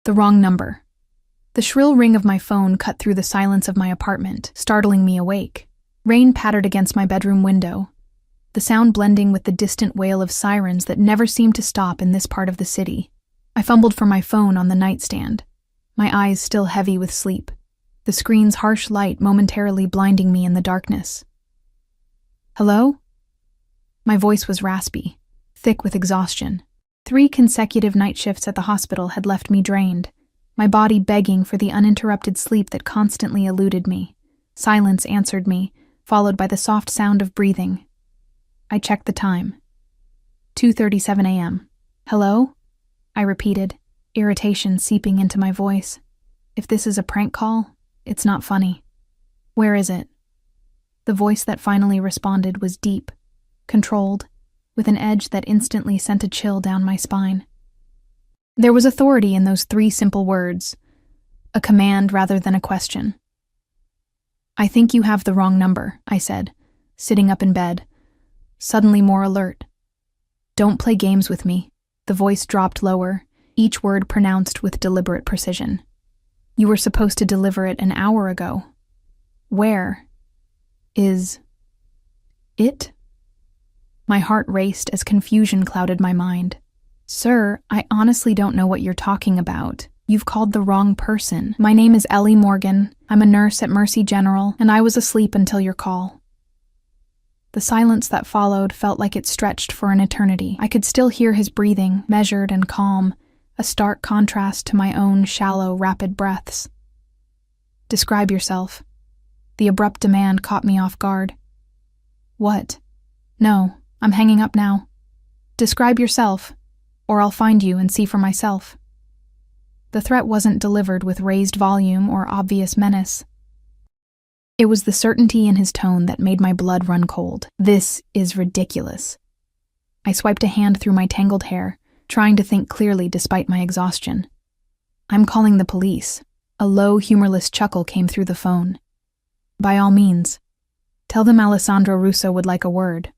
The wrong number. The shrill ring of my phone cut through the silence of my apartment, startling me awake. Rain pattered against my bedroom window, the sound blending with the distant wail of sirens that never seemed to stop in this part of the city. I fumbled for my phone on the nightstand, my eyes still heavy with sleep, the screen's harsh light momentarily blinding me in the darkness. Hello? My voice was raspy, thick with exhaustion. 3 consecutive night shifts at the hospital had left me drained, my body begging for the uninterrupted sleep that constantly eluded me. Silence answered me, followed by the soft sound of breathing. I checked the time. 2:37 a.m. Hello? I repeated, irritation seeping into my voice. If this is a prank call, it's not funny. Where is it? The voice that finally responded was deep, controlled, with an edge that instantly sent a chill down my spine. There was authority in those 3 simple words, a command rather than a question. I think you have the wrong number, I said, sitting up in bed, suddenly more alert. Don't play games with me. The voice dropped lower, each word pronounced with deliberate precision. You were supposed to deliver it an hour ago. Where is it? My heart raced as confusion clouded my mind. Sir, I honestly don't know what you're talking about. You've called the wrong person. My name is Ellie Morgan. I'm a nurse at Mercy General, and I was asleep until your call. The silence that followed felt like it stretched for an eternity. I could still hear his breathing, measured and calm, a stark contrast to my own shallow, rapid breaths. Describe yourself. The abrupt demand caught me off guard. What? No, I'm hanging up now. Describe yourself, or I'll find you and see for myself. The threat wasn't delivered with raised volume or obvious menace. It was the certainty in his tone that made my blood run cold. This is ridiculous. I swiped a hand through my tangled hair, trying to think clearly despite my exhaustion. I'm calling the police. A low, humorless chuckle came through the phone. By all means. Tell them Alessandro Russo would like a word.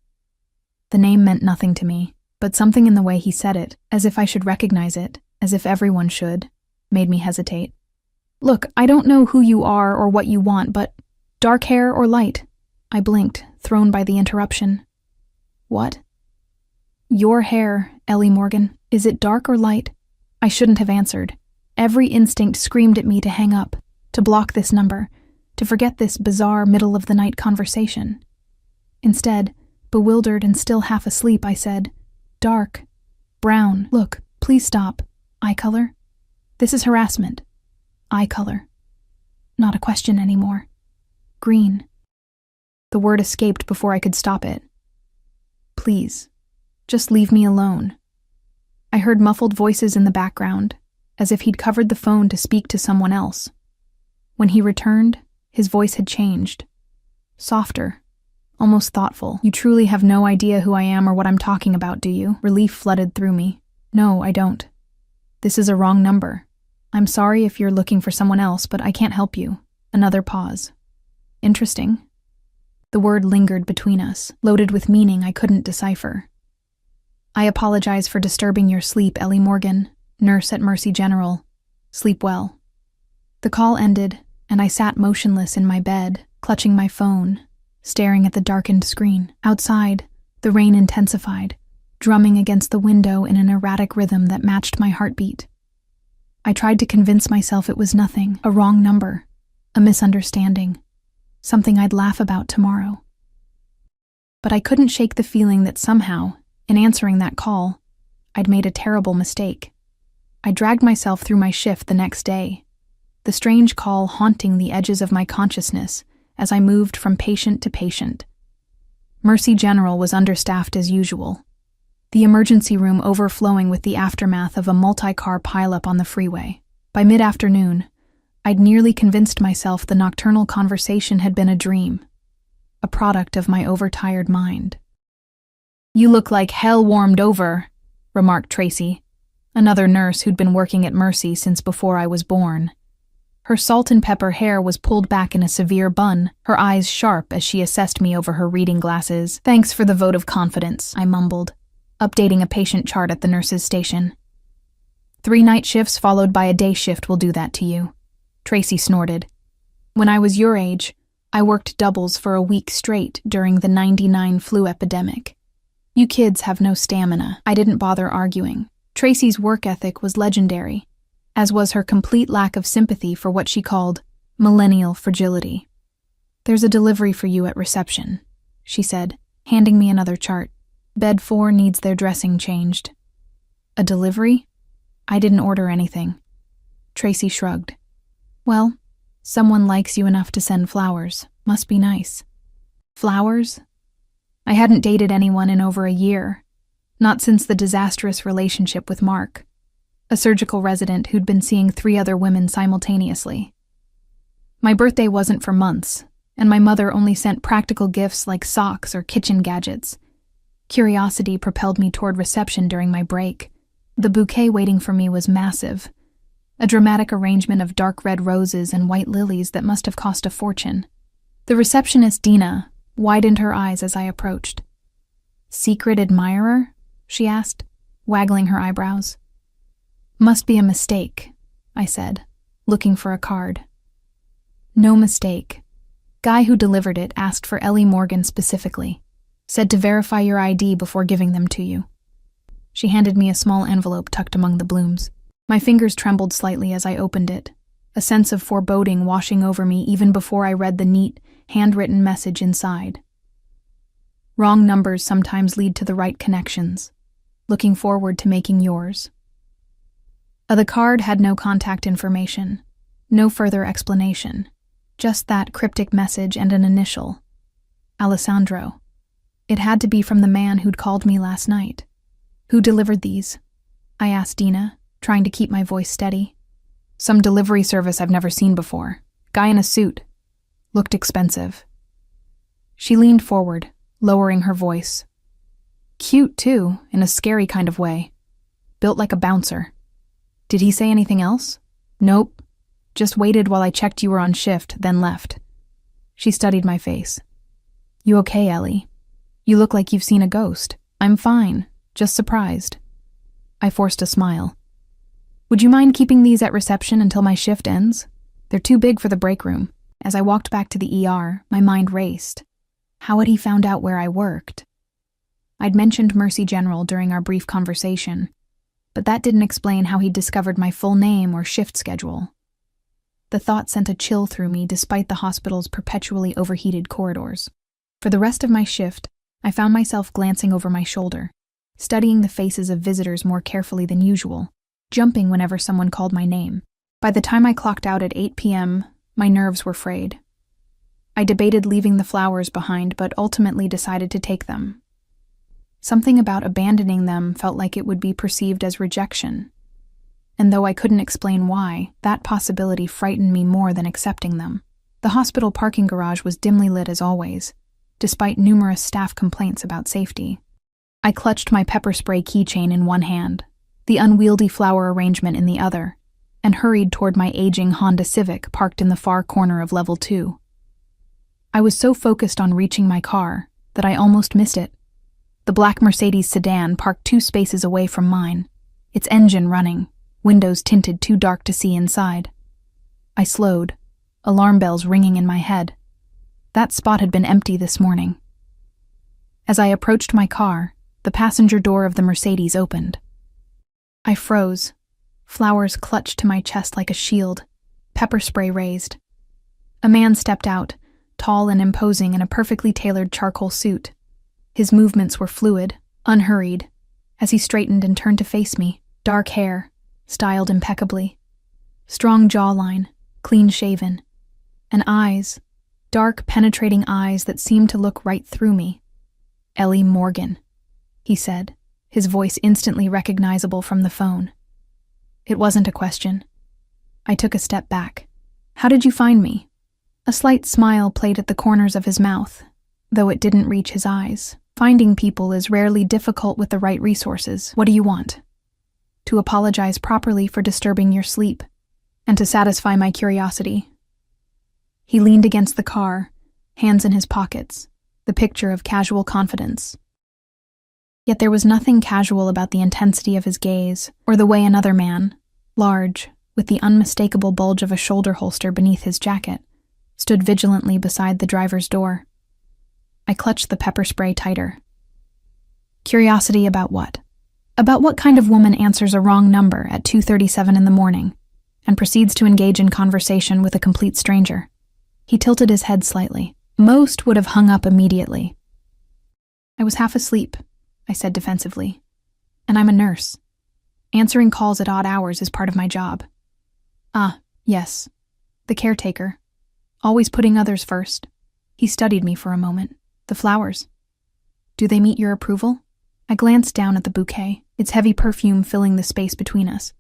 The name meant nothing to me, but something in the way he said it, as if I should recognize it, as if everyone should, made me hesitate. Look, I don't know who you are or what you want, but dark hair or light? I blinked, thrown by the interruption. What? Your hair, Ellie Morgan. Is it dark or light? I shouldn't have answered. Every instinct screamed at me to hang up, to block this number, to forget this bizarre middle-of-the-night conversation. Instead, bewildered and still half asleep, I said, dark, brown. Look, please stop. Eye color? This is harassment. Eye color. Not a question anymore. Green. The word escaped before I could stop it. Please, just leave me alone. I heard muffled voices in the background, as if he'd covered the phone to speak to someone else. When he returned, his voice had changed. Softer, almost thoughtful. You truly have no idea who I am or what I'm talking about, do you? Relief flooded through me. No, I don't. This is a wrong number. I'm sorry if you're looking for someone else, but I can't help you. Another pause. Interesting. The word lingered between us, loaded with meaning I couldn't decipher. I apologize for disturbing your sleep, Ellie Morgan, nurse at Mercy General. Sleep well. The call ended, and I sat motionless in my bed, clutching my phone, staring at the darkened screen. Outside, the rain intensified, drumming against the window in an erratic rhythm that matched my heartbeat. I tried to convince myself it was nothing, a wrong number, a misunderstanding, something I'd laugh about tomorrow. But I couldn't shake the feeling that somehow, in answering that call, I'd made a terrible mistake. I dragged myself through my shift the next day, the strange call haunting the edges of my consciousness as I moved from patient to patient. Mercy General was understaffed as usual, the emergency room overflowing with the aftermath of a multi-car pileup on the freeway. By mid-afternoon, I'd nearly convinced myself the nocturnal conversation had been a dream, a product of my overtired mind. "You look like hell warmed over," remarked Tracy, another nurse who'd been working at Mercy since before I was born. Her salt and pepper hair was pulled back in a severe bun, her eyes sharp as she assessed me over her reading glasses. "Thanks for the vote of confidence," I mumbled, updating a patient chart at the nurse's station. 3 night shifts followed by a day shift will do that to you. Tracy snorted. When I was your age, I worked doubles for a week straight during the '99 flu epidemic. You kids have no stamina. I didn't bother arguing. Tracy's work ethic was legendary, as was her complete lack of sympathy for what she called millennial fragility. There's a delivery for you at reception, she said, handing me another chart. Bed 4 needs their dressing changed. A delivery? I didn't order anything. Tracy shrugged. Well, someone likes you enough to send flowers. Must be nice. Flowers? I hadn't dated anyone in over a year. Not since the disastrous relationship with Mark, a surgical resident who'd been seeing 3 other women simultaneously. My birthday wasn't for months, and my mother only sent practical gifts like socks or kitchen gadgets. Curiosity propelled me toward reception during my break. The bouquet waiting for me was massive, a dramatic arrangement of dark red roses and white lilies that must have cost a fortune. The receptionist, Dina, widened her eyes as I approached. Secret admirer? She asked, waggling her eyebrows. Must be a mistake, I said, looking for a card. No mistake. Guy who delivered it asked for Ellie Morgan specifically. Said to verify your ID before giving them to you. She handed me a small envelope tucked among the blooms. My fingers trembled slightly as I opened it, a sense of foreboding washing over me even before I read the neat, handwritten message inside. Wrong numbers sometimes lead to the right connections. Looking forward to making yours. The card had no contact information, no further explanation, just that cryptic message and an initial. Alessandro. It had to be from the man who'd called me last night. Who delivered these? I asked Dina, trying to keep my voice steady. Some delivery service I've never seen before. Guy in a suit. Looked expensive. She leaned forward, lowering her voice. Cute, too, in a scary kind of way. Built like a bouncer. Did he say anything else? Nope. Just waited while I checked you were on shift, then left. She studied my face. You okay, Ellie? You look like you've seen a ghost. I'm fine, just surprised. I forced a smile. Would you mind keeping these at reception until my shift ends? They're too big for the break room. As I walked back to the ER, my mind raced. How had he found out where I worked? I'd mentioned Mercy General during our brief conversation, but that didn't explain how he'd discovered my full name or shift schedule. The thought sent a chill through me despite the hospital's perpetually overheated corridors. For the rest of my shift, I found myself glancing over my shoulder, studying the faces of visitors more carefully than usual, jumping whenever someone called my name. By the time I clocked out at 8 p.m., my nerves were frayed. I debated leaving the flowers behind, but ultimately decided to take them. Something about abandoning them felt like it would be perceived as rejection. And though I couldn't explain why, that possibility frightened me more than accepting them. The hospital parking garage was dimly lit as always, despite numerous staff complaints about safety. I clutched my pepper spray keychain in one hand, the unwieldy flower arrangement in the other, and hurried toward my aging Honda Civic parked in the far corner of level 2. I was so focused on reaching my car that I almost missed it. The black Mercedes sedan parked 2 spaces away from mine, its engine running, windows tinted too dark to see inside. I slowed, alarm bells ringing in my head. That spot had been empty this morning. As I approached my car, the passenger door of the Mercedes opened. I froze. Flowers clutched to my chest like a shield, pepper spray raised. A man stepped out, tall and imposing in a perfectly tailored charcoal suit. His movements were fluid, unhurried, as he straightened and turned to face me, dark hair, styled impeccably. Strong jawline, clean-shaven, and eyes, dark, penetrating eyes that seemed to look right through me. Ellie Morgan, he said, his voice instantly recognizable from the phone. It wasn't a question. I took a step back. How did you find me? A slight smile played at the corners of his mouth, though it didn't reach his eyes. Finding people is rarely difficult with the right resources. What do you want? To apologize properly for disturbing your sleep, and to satisfy my curiosity. He leaned against the car, hands in his pockets, the picture of casual confidence. Yet there was nothing casual about the intensity of his gaze, or the way another man, large, with the unmistakable bulge of a shoulder holster beneath his jacket, stood vigilantly beside the driver's door. I clutched the pepper spray tighter. Curiosity about what? About what kind of woman answers a wrong number at 2:37 in the morning and proceeds to engage in conversation with a complete stranger. He tilted his head slightly. Most would have hung up immediately. I was half asleep, I said defensively, and I'm a nurse. Answering calls at odd hours is part of my job. Ah, yes, the caretaker, always putting others first. He studied me for a moment. The flowers. Do they meet your approval? I glanced down at the bouquet, its heavy perfume filling the space between us.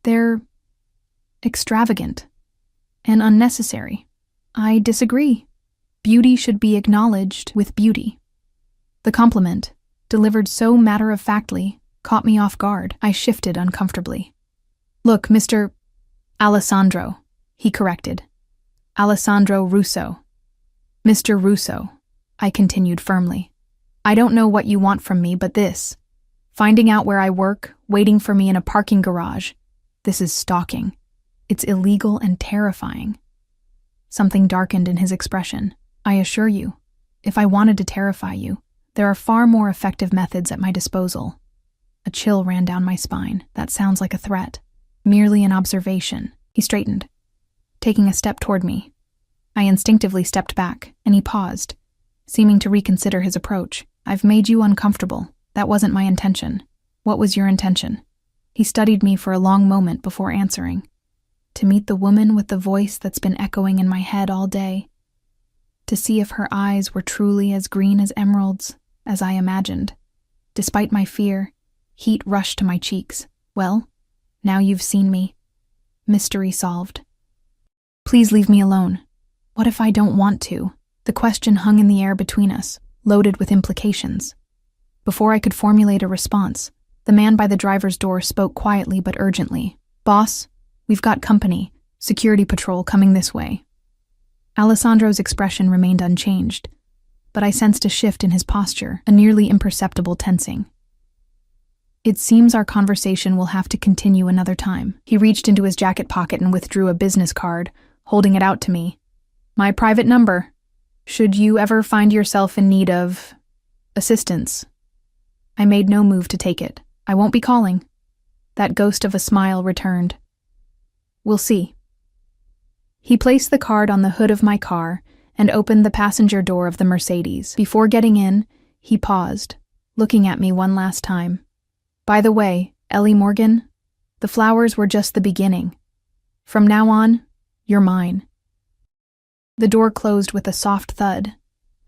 They're extravagant and unnecessary. I disagree. Beauty should be acknowledged with beauty. The compliment, delivered so matter-of-factly, caught me off guard. I shifted uncomfortably. Look, Mr. Alessandro, he corrected. Alessandro Russo. Mr. Russo, I continued firmly. I don't know what you want from me, but this. Finding out where I work, waiting for me in a parking garage. This is stalking. It's illegal and terrifying. Something darkened in his expression. I assure you, if I wanted to terrify you, there are far more effective methods at my disposal. A chill ran down my spine. That sounds like a threat. Merely an observation. He straightened, taking a step toward me. I instinctively stepped back, and he paused, seeming to reconsider his approach. I've made you uncomfortable. That wasn't my intention. What was your intention? He studied me for a long moment before answering. To meet the woman with the voice that's been echoing in my head all day. To see if her eyes were truly as green as emeralds, as I imagined. Despite my fear, heat rushed to my cheeks. Well, now you've seen me. Mystery solved. Please leave me alone. What if I don't want to? The question hung in the air between us, loaded with implications. Before I could formulate a response, the man by the driver's door spoke quietly but urgently. Boss, we've got company. Security patrol coming this way. Alessandro's expression remained unchanged, but I sensed a shift in his posture, a nearly imperceptible tensing. It seems our conversation will have to continue another time. He reached into his jacket pocket and withdrew a business card, holding it out to me. My private number. Should you ever find yourself in need of assistance? I made no move to take it. I won't be calling. That ghost of a smile returned. We'll see. He placed the card on the hood of my car and opened the passenger door of the Mercedes. Before getting in, he paused, looking at me one last time. By the way, Ellie Morgan, the flowers were just the beginning. From now on, you're mine. The door closed with a soft thud,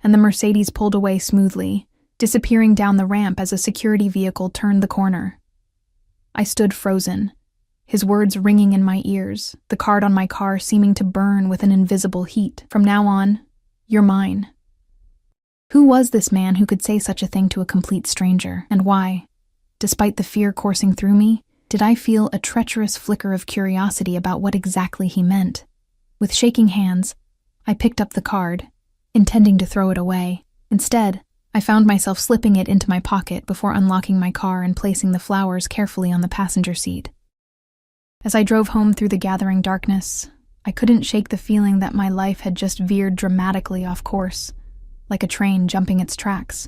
and the Mercedes pulled away smoothly, disappearing down the ramp as a security vehicle turned the corner. I stood frozen, his words ringing in my ears, the card on my car seeming to burn with an invisible heat. From now on, you're mine. Who was this man who could say such a thing to a complete stranger, and why, despite the fear coursing through me, did I feel a treacherous flicker of curiosity about what exactly he meant? With shaking hands, I picked up the card, intending to throw it away. Instead, I found myself slipping it into my pocket before unlocking my car and placing the flowers carefully on the passenger seat. As I drove home through the gathering darkness, I couldn't shake the feeling that my life had just veered dramatically off course, like a train jumping its tracks,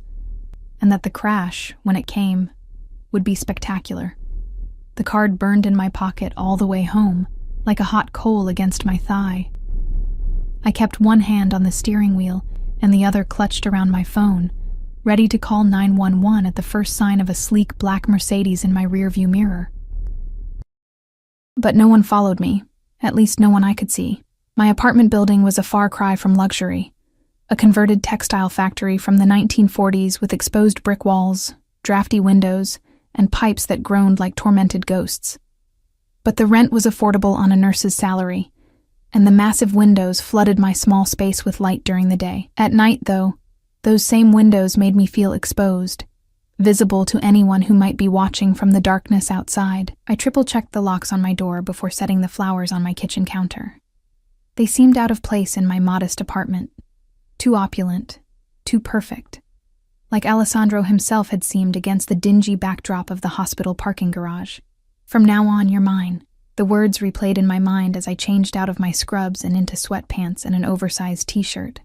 and that the crash, when it came, would be spectacular. The card burned in my pocket all the way home, like a hot coal against my thigh. I kept one hand on the steering wheel and the other clutched around my phone, ready to call 911 at the first sign of a sleek black Mercedes in my rearview mirror. But no one followed me, at least no one I could see. My apartment building was a far cry from luxury, a converted textile factory from the 1940s with exposed brick walls, drafty windows, and pipes that groaned like tormented ghosts. But the rent was affordable on a nurse's salary, and the massive windows flooded my small space with light during the day. At night, though, those same windows made me feel exposed, visible to anyone who might be watching from the darkness outside. I triple-checked the locks on my door before setting the flowers on my kitchen counter. They seemed out of place in my modest apartment, too opulent, too perfect. like Alessandro himself had seemed against the dingy backdrop of the hospital parking garage. "From now on, you're mine." The words replayed in my mind as I changed out of my scrubs and into sweatpants and an oversized t-shirt.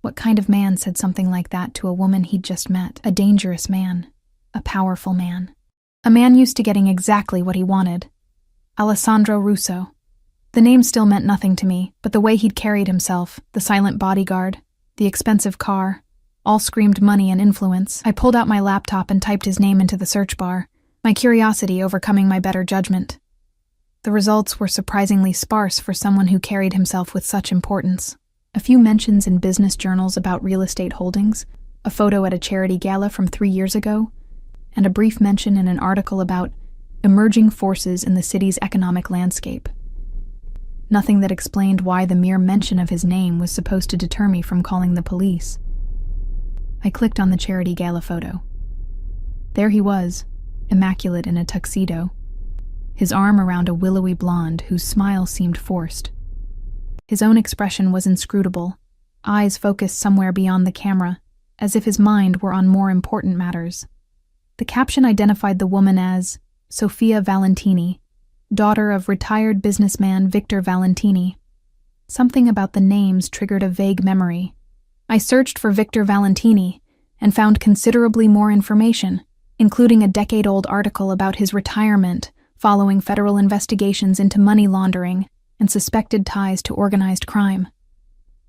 What kind of man said something like that to a woman he'd just met? A dangerous man. A powerful man. A man used to getting exactly what he wanted. Alessandro Russo. The name still meant nothing to me, but the way he'd carried himself, the silent bodyguard, the expensive car, all screamed money and influence. I pulled out my laptop and typed his name into the search bar, my curiosity overcoming my better judgment. The results were surprisingly sparse for someone who carried himself with such importance. A few mentions in business journals about real estate holdings, a photo at a charity gala from 3 years ago, and a brief mention in an article about emerging forces in the city's economic landscape. Nothing that explained why the mere mention of his name was supposed to deter me from calling the police. I clicked on the charity gala photo. There he was, immaculate in a tuxedo, his arm around a willowy blonde whose smile seemed forced. His own expression was inscrutable, eyes focused somewhere beyond the camera, as if his mind were on more important matters. The caption identified the woman as Sofia Valentini, daughter of retired businessman Victor Valentini. Something about the names triggered a vague memory. I searched for Victor Valentini and found considerably more information, including a decade-old article about his retirement following federal investigations into money laundering and suspected ties to organized crime.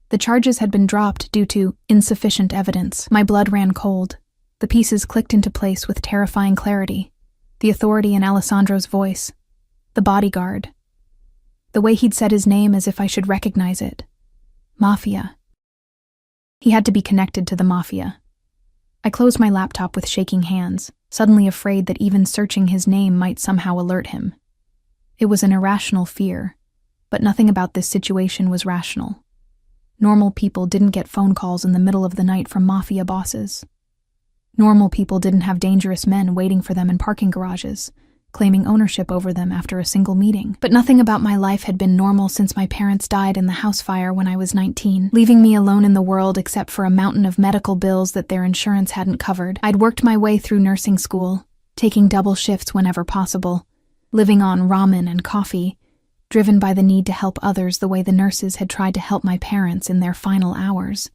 The charges had been dropped due to insufficient evidence. My blood ran cold. The pieces clicked into place with terrifying clarity. The authority in Alessandro's voice. The bodyguard. The way he'd said his name as if I should recognize it. Mafia. He had to be connected to the Mafia. I closed my laptop with shaking hands, suddenly afraid that even searching his name might somehow alert him. It was an irrational fear, but nothing about this situation was rational. Normal people didn't get phone calls in the middle of the night from Mafia bosses. Normal people didn't have dangerous men waiting for them in parking garages, claiming ownership over them after a single meeting. But nothing about my life had been normal since my parents died in the house fire when I was 19, leaving me alone in the world except for a mountain of medical bills that their insurance hadn't covered. I'd worked my way through nursing school, taking double shifts whenever possible, living on ramen and coffee, driven by the need to help others the way the nurses had tried to help my parents in their final hours.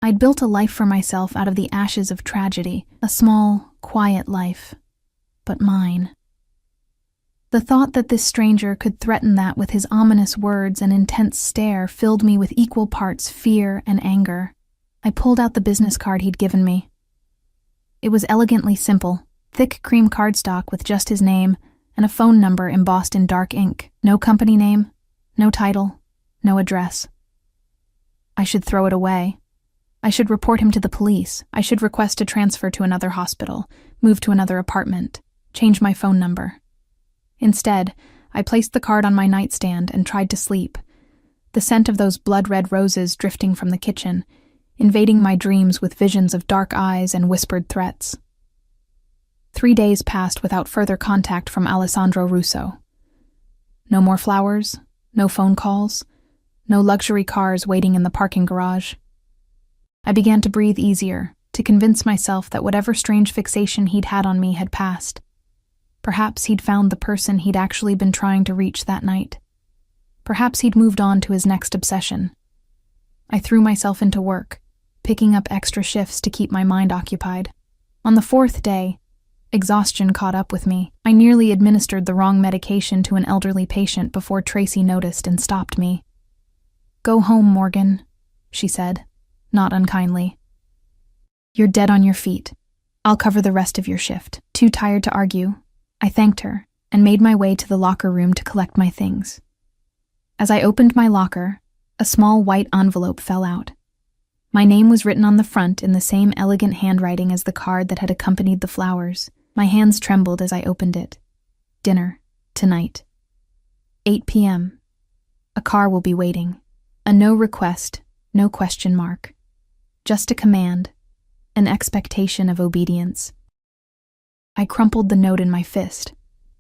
I'd built a life for myself out of the ashes of tragedy, a small, quiet life, but mine. The thought that this stranger could threaten that with his ominous words and intense stare filled me with equal parts fear and anger. I pulled out the business card he'd given me. It was elegantly simple, thick cream cardstock with just his name and a phone number embossed in dark ink. No company name, no title, no address. I should throw it away. I should report him to the police. I should request a transfer to another hospital, move to another apartment, change my phone number. Instead, I placed the card on my nightstand and tried to sleep, the scent of those blood-red roses drifting from the kitchen, invading my dreams with visions of dark eyes and whispered threats. 3 days passed without further contact from Alessandro Russo. No more flowers, no phone calls, no luxury cars waiting in the parking garage. I began to breathe easier, to convince myself that whatever strange fixation he'd had on me had passed. Perhaps he'd found the person he'd actually been trying to reach that night. Perhaps he'd moved on to his next obsession. I threw myself into work, picking up extra shifts to keep my mind occupied. On the 4th day, exhaustion caught up with me. I nearly administered the wrong medication to an elderly patient before Tracy noticed and stopped me. "Go home, Morgan," she said, not unkindly. "You're dead on your feet. I'll cover the rest of your shift." Too tired to argue, I thanked her and made my way to the locker room to collect my things. As I opened my locker, a small white envelope fell out. My name was written on the front in the same elegant handwriting as the card that had accompanied the flowers. My hands trembled as I opened it. Dinner, tonight. 8 p.m. A car will be waiting. A no request, no question mark. Just a command, an expectation of obedience. I crumpled the note in my fist,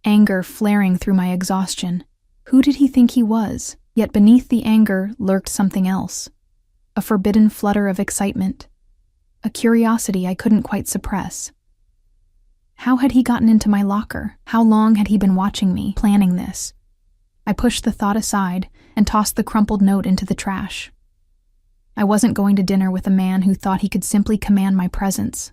anger flaring through my exhaustion. Who did he think he was? Yet beneath the anger lurked something else. A forbidden flutter of excitement. a curiosity I couldn't quite suppress. How had he gotten into my locker? How long had he been watching me, planning this? I pushed the thought aside and tossed the crumpled note into the trash. I wasn't going to dinner with a man who thought he could simply command my presence.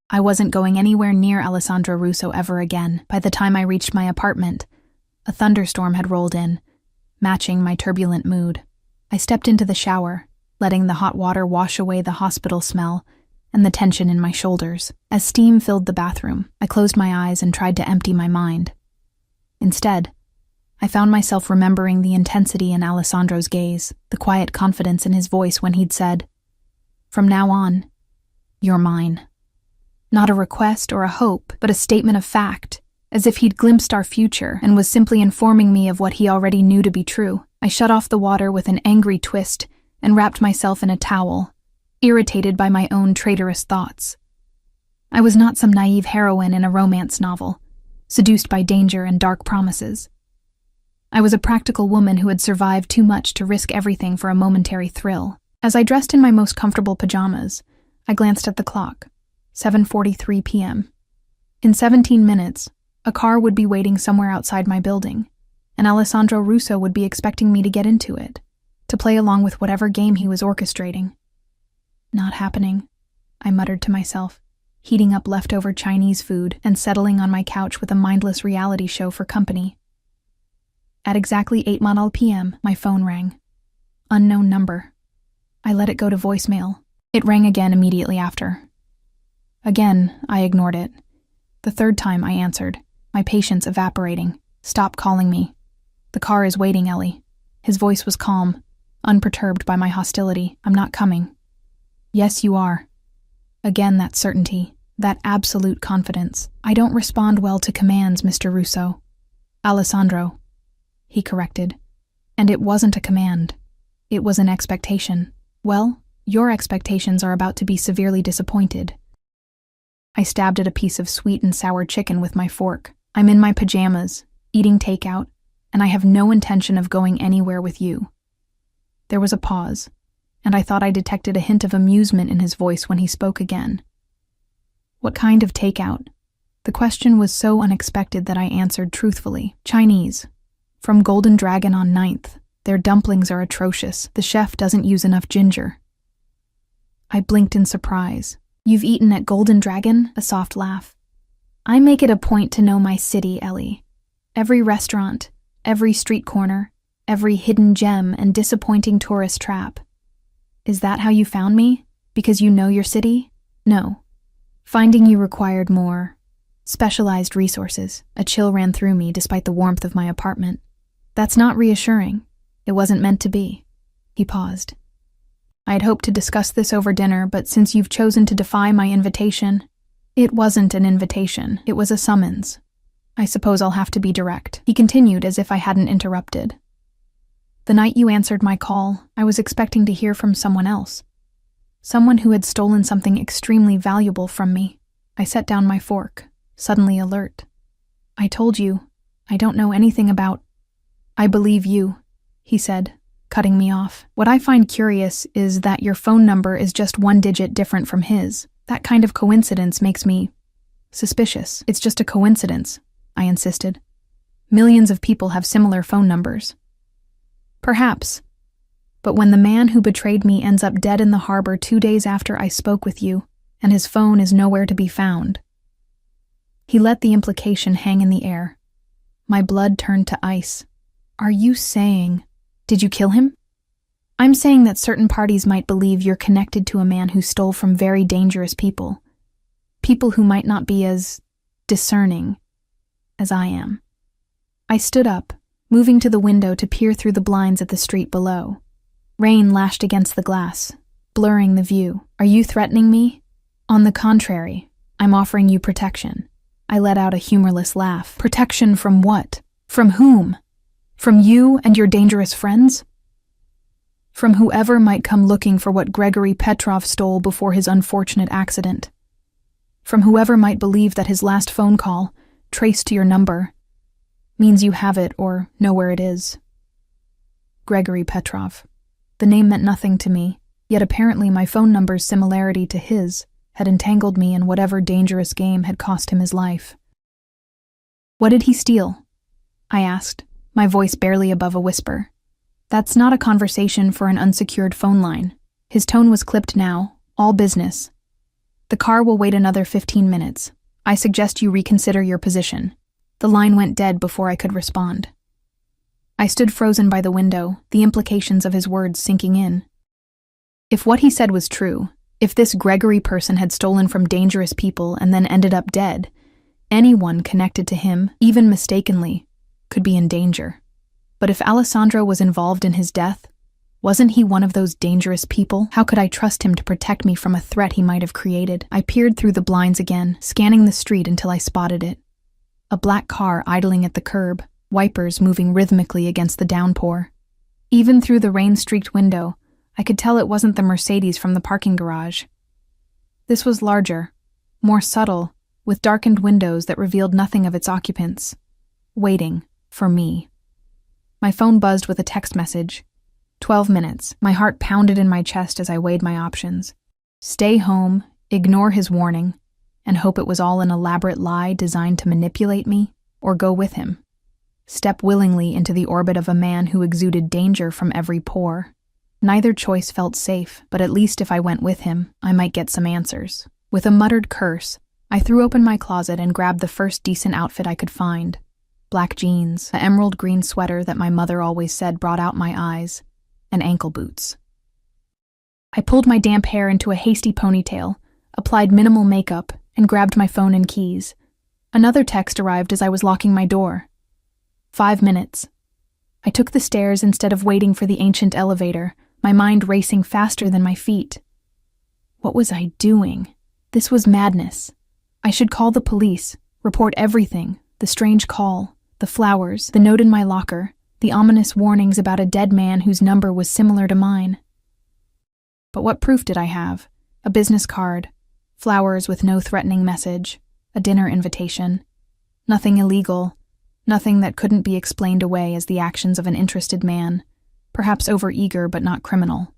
I wasn't going anywhere near Alessandro Russo ever again. By the time I reached my apartment, a thunderstorm had rolled in, matching my turbulent mood. I stepped into the shower, letting the hot water wash away the hospital smell and the tension in my shoulders. As steam filled the bathroom, I closed my eyes and tried to empty my mind. Instead, I found myself remembering the intensity in Alessandro's gaze, the quiet confidence in his voice when he'd said, "From now on, you're mine." Not a request or a hope, but a statement of fact, as if he'd glimpsed our future and was simply informing me of what he already knew to be true. I shut off the water with an angry twist and wrapped myself in a towel, irritated by my own traitorous thoughts. I was not some naive heroine in a romance novel, seduced by danger and dark promises. I was a practical woman who had survived too much to risk everything for a momentary thrill. As I dressed in my most comfortable pajamas, I glanced at the clock. 7:43 p.m. In 17 minutes, a car would be waiting somewhere outside my building, and Alessandro Russo would be expecting me to get into it, to play along with whatever game he was orchestrating. Not happening, I muttered to myself, heating up leftover Chinese food and settling on my couch with a mindless reality show for company. At exactly 8:00 p.m., my phone rang. Unknown number. I let it go to voicemail. It rang again immediately after. Again, I ignored it. The third time I answered, my patience evaporating. "Stop calling me. The car is waiting, Ellie." His voice was calm, unperturbed by my hostility. "I'm not coming." "Yes, you are." Again that certainty, that absolute confidence. "I don't respond well to commands, Mr. Russo." "Alessandro," he corrected. "And it wasn't a command. It was an expectation." "Well, your expectations are about to be severely disappointed." I stabbed at a piece of sweet and sour chicken with my fork. "I'm in my pajamas, eating takeout, and I have no intention of going anywhere with you." There was a pause, and I thought I detected a hint of amusement in his voice when he spoke again. "What kind of takeout?" The question was so unexpected that I answered truthfully. "Chinese. From Golden Dragon on 9th. Their dumplings are atrocious. The chef doesn't use enough ginger." I blinked in surprise. "You've eaten at Golden Dragon?" A soft laugh. "I make it a point to know my city, Ellie. Every restaurant, every street corner, every hidden gem and disappointing tourist trap." "Is that how you found me? Because you know your city?" "No. Finding you required more specialized resources." A chill ran through me despite the warmth of my apartment. "That's not reassuring. It wasn't meant to be." He paused. "I had hoped to discuss this over dinner, but since you've chosen to defy my invitation..." "It wasn't an invitation. It was a summons. I suppose I'll have to be direct." He continued as if I hadn't interrupted. "The night you answered my call, I was expecting to hear from someone else. Someone who had stolen something extremely valuable from me." I set down my fork, suddenly alert. "I told you, I don't know anything about..." "I believe you," he said, cutting me off. "What I find curious is that your phone number is just one digit different from his. That kind of coincidence makes me suspicious." "It's just a coincidence," I insisted. "Millions of people have similar phone numbers." "Perhaps. But when the man who betrayed me ends up dead in the harbor 2 days after I spoke with you, and his phone is nowhere to be found..." He let the implication hang in the air. My blood turned to ice. "Are you saying..." "Did you kill him?" "I'm saying that certain parties might believe you're connected to a man who stole from very dangerous people. People who might not be as discerning as I am." I stood up, moving to the window to peer through the blinds at the street below. Rain lashed against the glass, blurring the view. "Are you threatening me?" "On the contrary, I'm offering you protection." I let out a humorless laugh. "Protection from what? From whom? From you and your dangerous friends?" "From whoever might come looking for what Gregory Petrov stole before his unfortunate accident. From whoever might believe that his last phone call, traced to your number, means you have it or know where it is." Gregory Petrov. The name meant nothing to me, Yet apparently my phone number's similarity to his had entangled me in whatever dangerous game had cost him his life. "What did he steal?" I asked, my voice barely above a whisper. "That's not a conversation for an unsecured phone line." His tone was clipped now, all business. "The car will wait another 15 minutes. I suggest you reconsider your position." The line went dead before I could respond. I stood frozen by the window, the implications of his words sinking in. If what he said was true, if this Gregory person had stolen from dangerous people and then ended up dead, anyone connected to him, even mistakenly, could be in danger. But if Alessandro was involved in his death, wasn't he one of those dangerous people? How could I trust him to protect me from a threat he might have created? I peered through the blinds again, scanning the street until I spotted it. A black car idling at the curb, wipers moving rhythmically against the downpour. Even through the rain-streaked window, I could tell it wasn't the Mercedes from the parking garage. This was larger, more subtle, with darkened windows that revealed nothing of its occupants. Waiting for me. My phone buzzed with a text message. 12 minutes. My heart pounded in my chest as I weighed my options. Stay home, ignore his warning, and hope it was all an elaborate lie designed to manipulate me, or go with him. Step willingly into the orbit of a man who exuded danger from every pore. Neither choice felt safe, but at least if I went with him, I might get some answers. With a muttered curse, I threw open my closet and grabbed the first decent outfit I could find. Black jeans, an emerald green sweater that my mother always said brought out my eyes, and ankle boots. I pulled my damp hair into a hasty ponytail, applied minimal makeup, and grabbed my phone and keys. Another text arrived as I was locking my door. 5 minutes. I took the stairs instead of waiting for the ancient elevator, my mind racing faster than my feet. What was I doing? This was madness. I should call the police, report everything, the strange call, the flowers, the note in my locker, the ominous warnings about a dead man whose number was similar to mine. But what proof did I have? A business card, flowers with no threatening message, a dinner invitation. Nothing illegal, nothing that couldn't be explained away as the actions of an interested man, perhaps overeager but not criminal.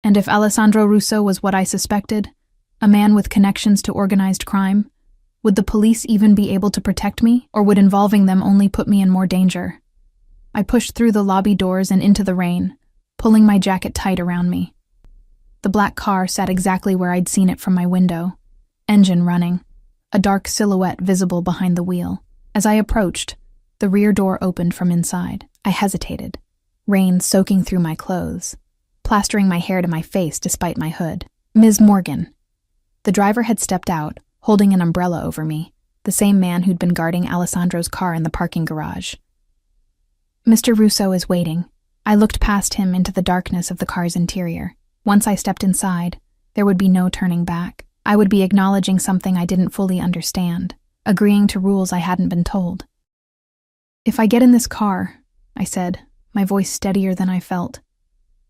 And if Alessandro Russo was what I suspected, a man with connections to organized crime, would the police even be able to protect me, or would involving them only put me in more danger? I pushed through the lobby doors and into the rain, pulling my jacket tight around me. The black car sat exactly where I'd seen it from my window, engine running, a dark silhouette visible behind the wheel. As I approached, the rear door opened from inside. I hesitated, rain soaking through my clothes, plastering my hair to my face despite my hood. "Ms. Morgan." The driver had stepped out, holding an umbrella over me, the same man who'd been guarding Alessandro's car in the parking garage. "Mr. Russo is waiting." I looked past him into the darkness of the car's interior. Once I stepped inside, there would be no turning back. I would be acknowledging something I didn't fully understand, agreeing to rules I hadn't been told. "If I get in this car," I said, my voice steadier than I felt,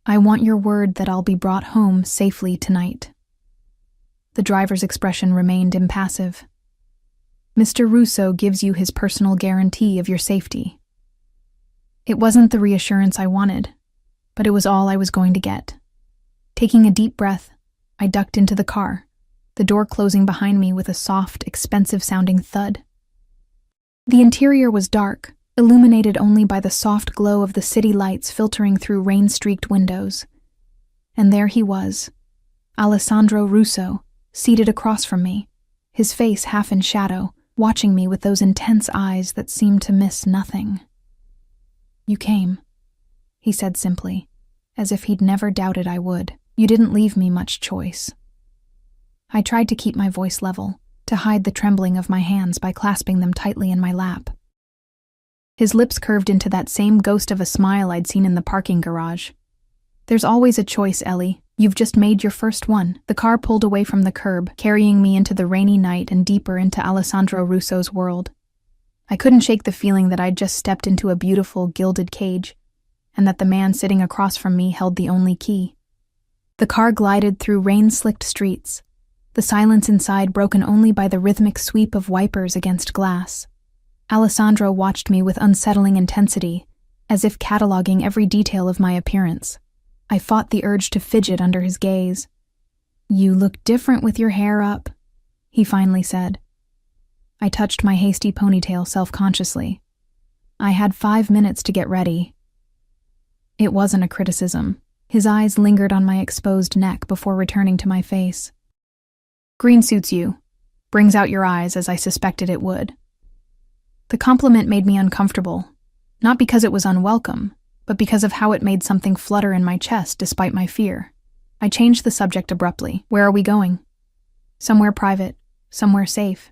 "I want your word that I'll be brought home safely tonight." The driver's expression remained impassive. "Mr. Russo gives you his personal guarantee of your safety." It wasn't the reassurance I wanted, but it was all I was going to get. Taking a deep breath, I ducked into the car, the door closing behind me with a soft, expensive-sounding thud. The interior was dark, illuminated only by the soft glow of the city lights filtering through rain-streaked windows. And there he was, Alessandro Russo, seated across from me, his face half in shadow, watching me with those intense eyes that seemed to miss nothing. "You came," he said simply, as if he'd never doubted I would. "You didn't leave me much choice." I tried to keep my voice level, to hide the trembling of my hands by clasping them tightly in my lap. His lips curved into that same ghost of a smile I'd seen in the parking garage. "There's always a choice, Ellie. You've just made your first one." The car pulled away from the curb, carrying me into the rainy night and deeper into Alessandro Russo's world. I couldn't shake the feeling that I'd just stepped into a beautiful, gilded cage, and that the man sitting across from me held the only key. The car glided through rain-slicked streets, the silence inside broken only by the rhythmic sweep of wipers against glass. Alessandro watched me with unsettling intensity, as if cataloging every detail of my appearance. I fought the urge to fidget under his gaze. "You look different with your hair up," he finally said. I touched my hasty ponytail self-consciously. I had 5 minutes to get ready. It wasn't a criticism. His eyes lingered on my exposed neck before returning to my face. "Green suits you. Brings out your eyes, as I suspected it would." The compliment made me uncomfortable, not because it was unwelcome, but because of how it made something flutter in my chest despite my fear. I changed the subject abruptly. "Where are we going?" "Somewhere private, somewhere safe."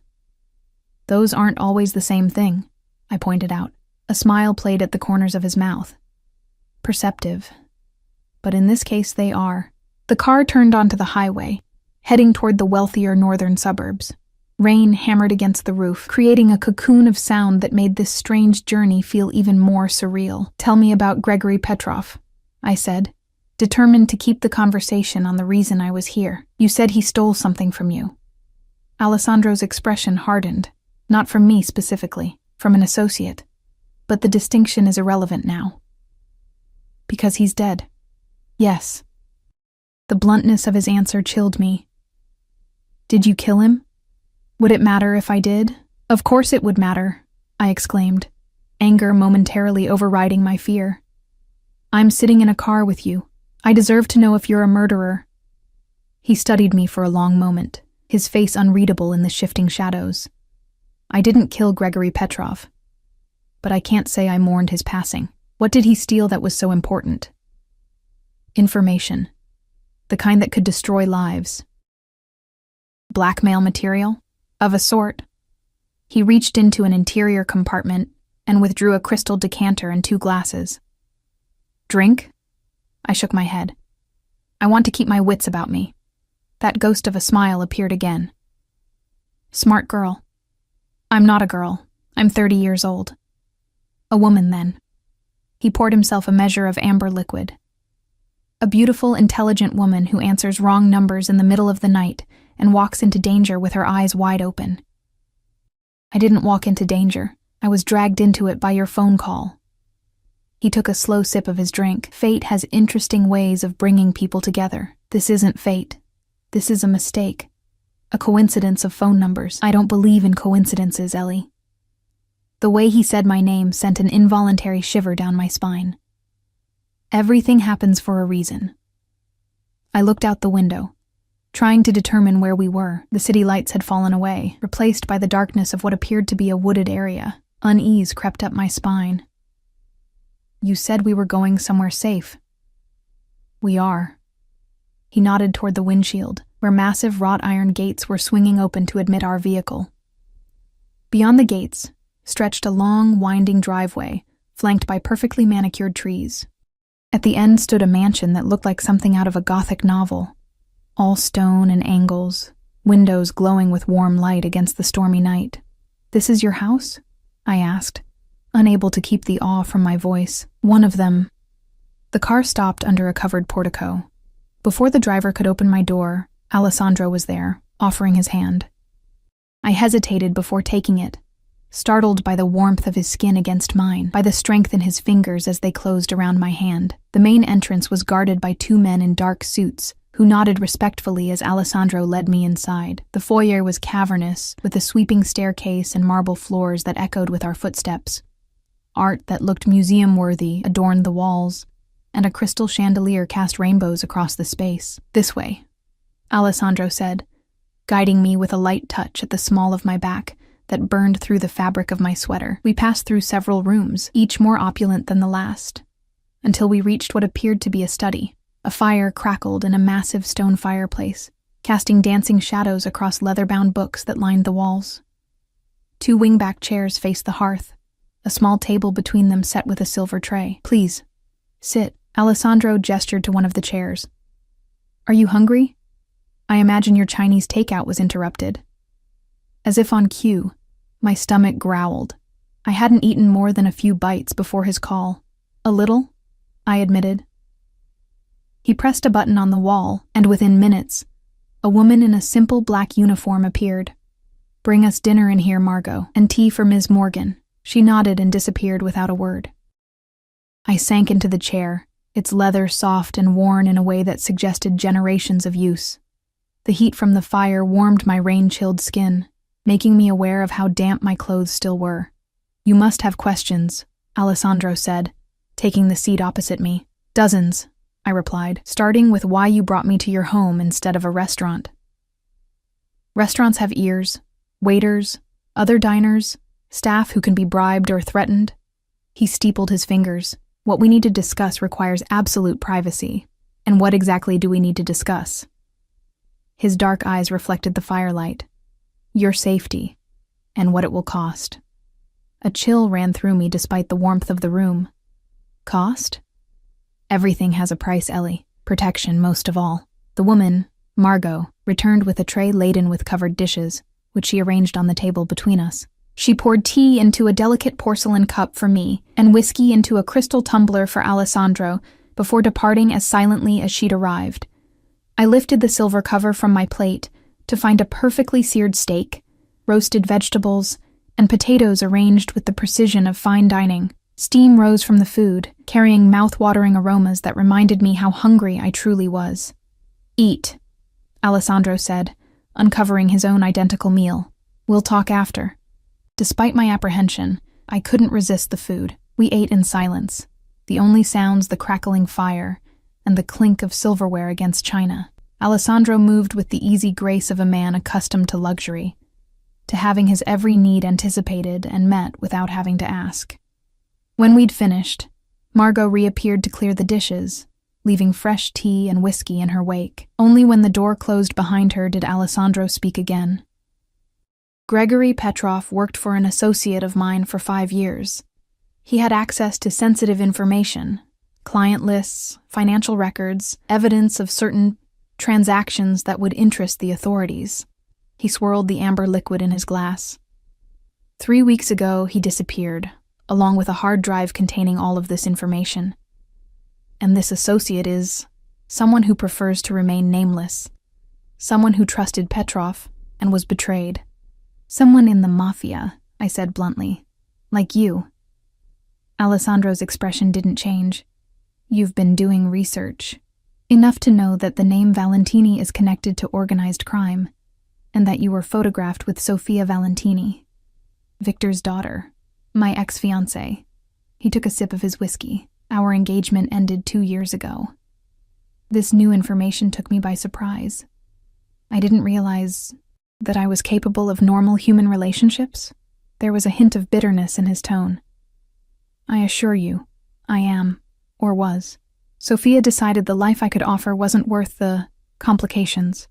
"Those aren't always the same thing," I pointed out. A smile played at the corners of his mouth. "Perceptive. But in this case they are." The car turned onto the highway, heading toward the wealthier northern suburbs. Rain hammered against the roof, creating a cocoon of sound that made this strange journey feel even more surreal. "Tell me about Gregory Petrov," I said, determined to keep the conversation on the reason I was here. "You said he stole something from you." Alessandro's expression hardened, not from me specifically, from an associate. But the distinction is irrelevant now. "Because he's dead." "Yes." The bluntness of his answer chilled me. "Did you kill him?" "Would it matter if I did?" "Of course it would matter," I exclaimed, anger momentarily overriding my fear. "I'm sitting in a car with you. I deserve to know if you're a murderer." He studied me for a long moment, his face unreadable in the shifting shadows. "I didn't kill Gregory Petrov. But I can't say I mourned his passing. What did he steal that was so important?" "Information. The kind that could destroy lives." "Blackmail material?" "Of a sort." He reached into an interior compartment and withdrew a crystal decanter and 2 glasses. "Drink?" I shook my head. "I want to keep my wits about me." That ghost of a smile appeared again. "Smart girl." "I'm not a girl. I'm 30 years old." "A woman, then." He poured himself a measure of amber liquid. "A beautiful, intelligent woman who answers wrong numbers in the middle of the night and walks into danger with her eyes wide open." "I didn't walk into danger. I was dragged into it by your phone call." He took a slow sip of his drink. "Fate has interesting ways of bringing people together. This isn't fate. This is a mistake. A coincidence of phone numbers. I don't believe in coincidences, Ellie." The way he said my name sent an involuntary shiver down my spine. Everything happens for a reason. I looked out the window, trying to determine where we were. The city lights had fallen away, replaced by the darkness of what appeared to be a wooded area. Unease crept up my spine. "You said we were going somewhere safe." "We are." He nodded toward the windshield, where massive wrought iron gates were swinging open to admit our vehicle. Beyond the gates stretched a long, winding driveway, flanked by perfectly manicured trees. At the end stood a mansion that looked like something out of a Gothic novel. All stone and angles, windows glowing with warm light against the stormy night. "This is your house?" I asked, unable to keep the awe from my voice. "One of them." The car stopped under a covered portico. Before the driver could open my door, Alessandro was there, offering his hand. I hesitated before taking it, startled by the warmth of his skin against mine, by the strength in his fingers as they closed around my hand. The main entrance was guarded by 2 men in dark suits, who nodded respectfully as Alessandro led me inside. The foyer was cavernous, with a sweeping staircase and marble floors that echoed with our footsteps. Art that looked museum-worthy adorned the walls, and a crystal chandelier cast rainbows across the space. "This way," Alessandro said, guiding me with a light touch at the small of my back that burned through the fabric of my sweater. We passed through several rooms, each more opulent than the last, until we reached what appeared to be a study. A fire crackled in a massive stone fireplace, casting dancing shadows across leather-bound books that lined the walls. 2 wingback chairs faced the hearth, a small table between them set with a silver tray. "Please, sit." Alessandro gestured to one of the chairs. "Are you hungry? I imagine your Chinese takeout was interrupted." As if on cue, my stomach growled. I hadn't eaten more than a few bites before his call. "A little," I admitted. He pressed a button on the wall, and within minutes, a woman in a simple black uniform appeared. "Bring us dinner in here, Margot, and tea for Ms. Morgan." She nodded and disappeared without a word. I sank into the chair, its leather soft and worn in a way that suggested generations of use. The heat from the fire warmed my rain-chilled skin, making me aware of how damp my clothes still were. "You must have questions," Alessandro said, taking the seat opposite me. "Dozens," I replied, starting with why you brought me to your home instead of a restaurant. Restaurants have ears, waiters, other diners, staff who can be bribed or threatened. He steepled his fingers. "What we need to discuss requires absolute privacy. And what exactly do we need to discuss?" His dark eyes reflected the firelight. "Your safety, and what it will cost." A chill ran through me despite the warmth of the room. Cost? Everything has a price, Ellie. Protection most of all. The woman, Margot, returned with a tray laden with covered dishes, which she arranged on the table between us. She poured tea into a delicate porcelain cup for me and whiskey into a crystal tumbler for Alessandro before departing as silently as she'd arrived. I lifted the silver cover from my plate to find a perfectly seared steak, roasted vegetables, and potatoes arranged with the precision of fine dining. Steam rose from the food, carrying mouth-watering aromas that reminded me how hungry I truly was. "Eat," Alessandro said, uncovering his own identical meal. "We'll talk after." Despite my apprehension, I couldn't resist the food. We ate in silence, the only sounds the crackling fire and the clink of silverware against china. Alessandro moved with the easy grace of a man accustomed to luxury, to having his every need anticipated and met without having to ask. When we'd finished, Margot reappeared to clear the dishes, leaving fresh tea and whiskey in her wake. Only when the door closed behind her did Alessandro speak again. "Gregory Petrov worked for an associate of mine for 5 years. He had access to sensitive information, client lists, financial records, evidence of certain transactions that would interest the authorities." He swirled the amber liquid in his glass. 3 weeks ago, he disappeared, along with a hard drive containing all of this information. And this associate is someone who prefers to remain nameless, someone who trusted Petrov and was betrayed. "Someone in the Mafia," I said bluntly. "Like you." Alessandro's expression didn't change. "You've been doing research. Enough to know that the name Valentini is connected to organized crime, and that you were photographed with Sofia Valentini, Victor's daughter, my ex-fiancé." He took a sip of his whiskey. "Our engagement ended 2 years ago." This new information took me by surprise. I didn't realize that I was capable of normal human relationships. There was a hint of bitterness in his tone. "I assure you, I am, or was. Sofia decided the life I could offer wasn't worth the complications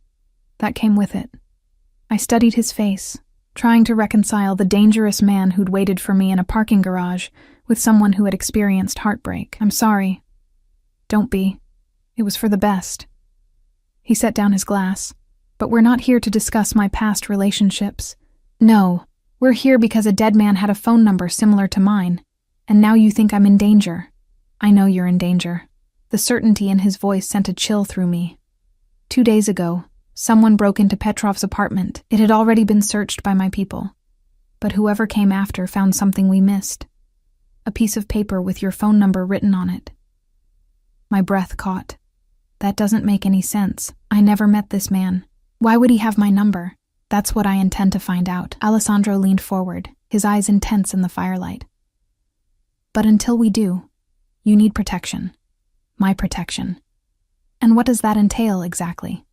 that came with it." I studied his face, trying to reconcile the dangerous man who'd waited for me in a parking garage with someone who had experienced heartbreak. "I'm sorry." "Don't be. It was for the best." He set down his glass. "But we're not here to discuss my past relationships. No, we're here because a dead man had a phone number similar to mine, and now you think I'm in danger." "I know you're in danger." The certainty in his voice sent a chill through me. 2 days ago, someone broke into Petrov's apartment. It had already been searched by my people. But whoever came after found something we missed. A piece of paper with your phone number written on it. My breath caught. That doesn't make any sense. I never met this man. Why would he have my number? That's what I intend to find out. Alessandro leaned forward, his eyes intense in the firelight. But until we do, you need protection. My protection. And what does that entail exactly?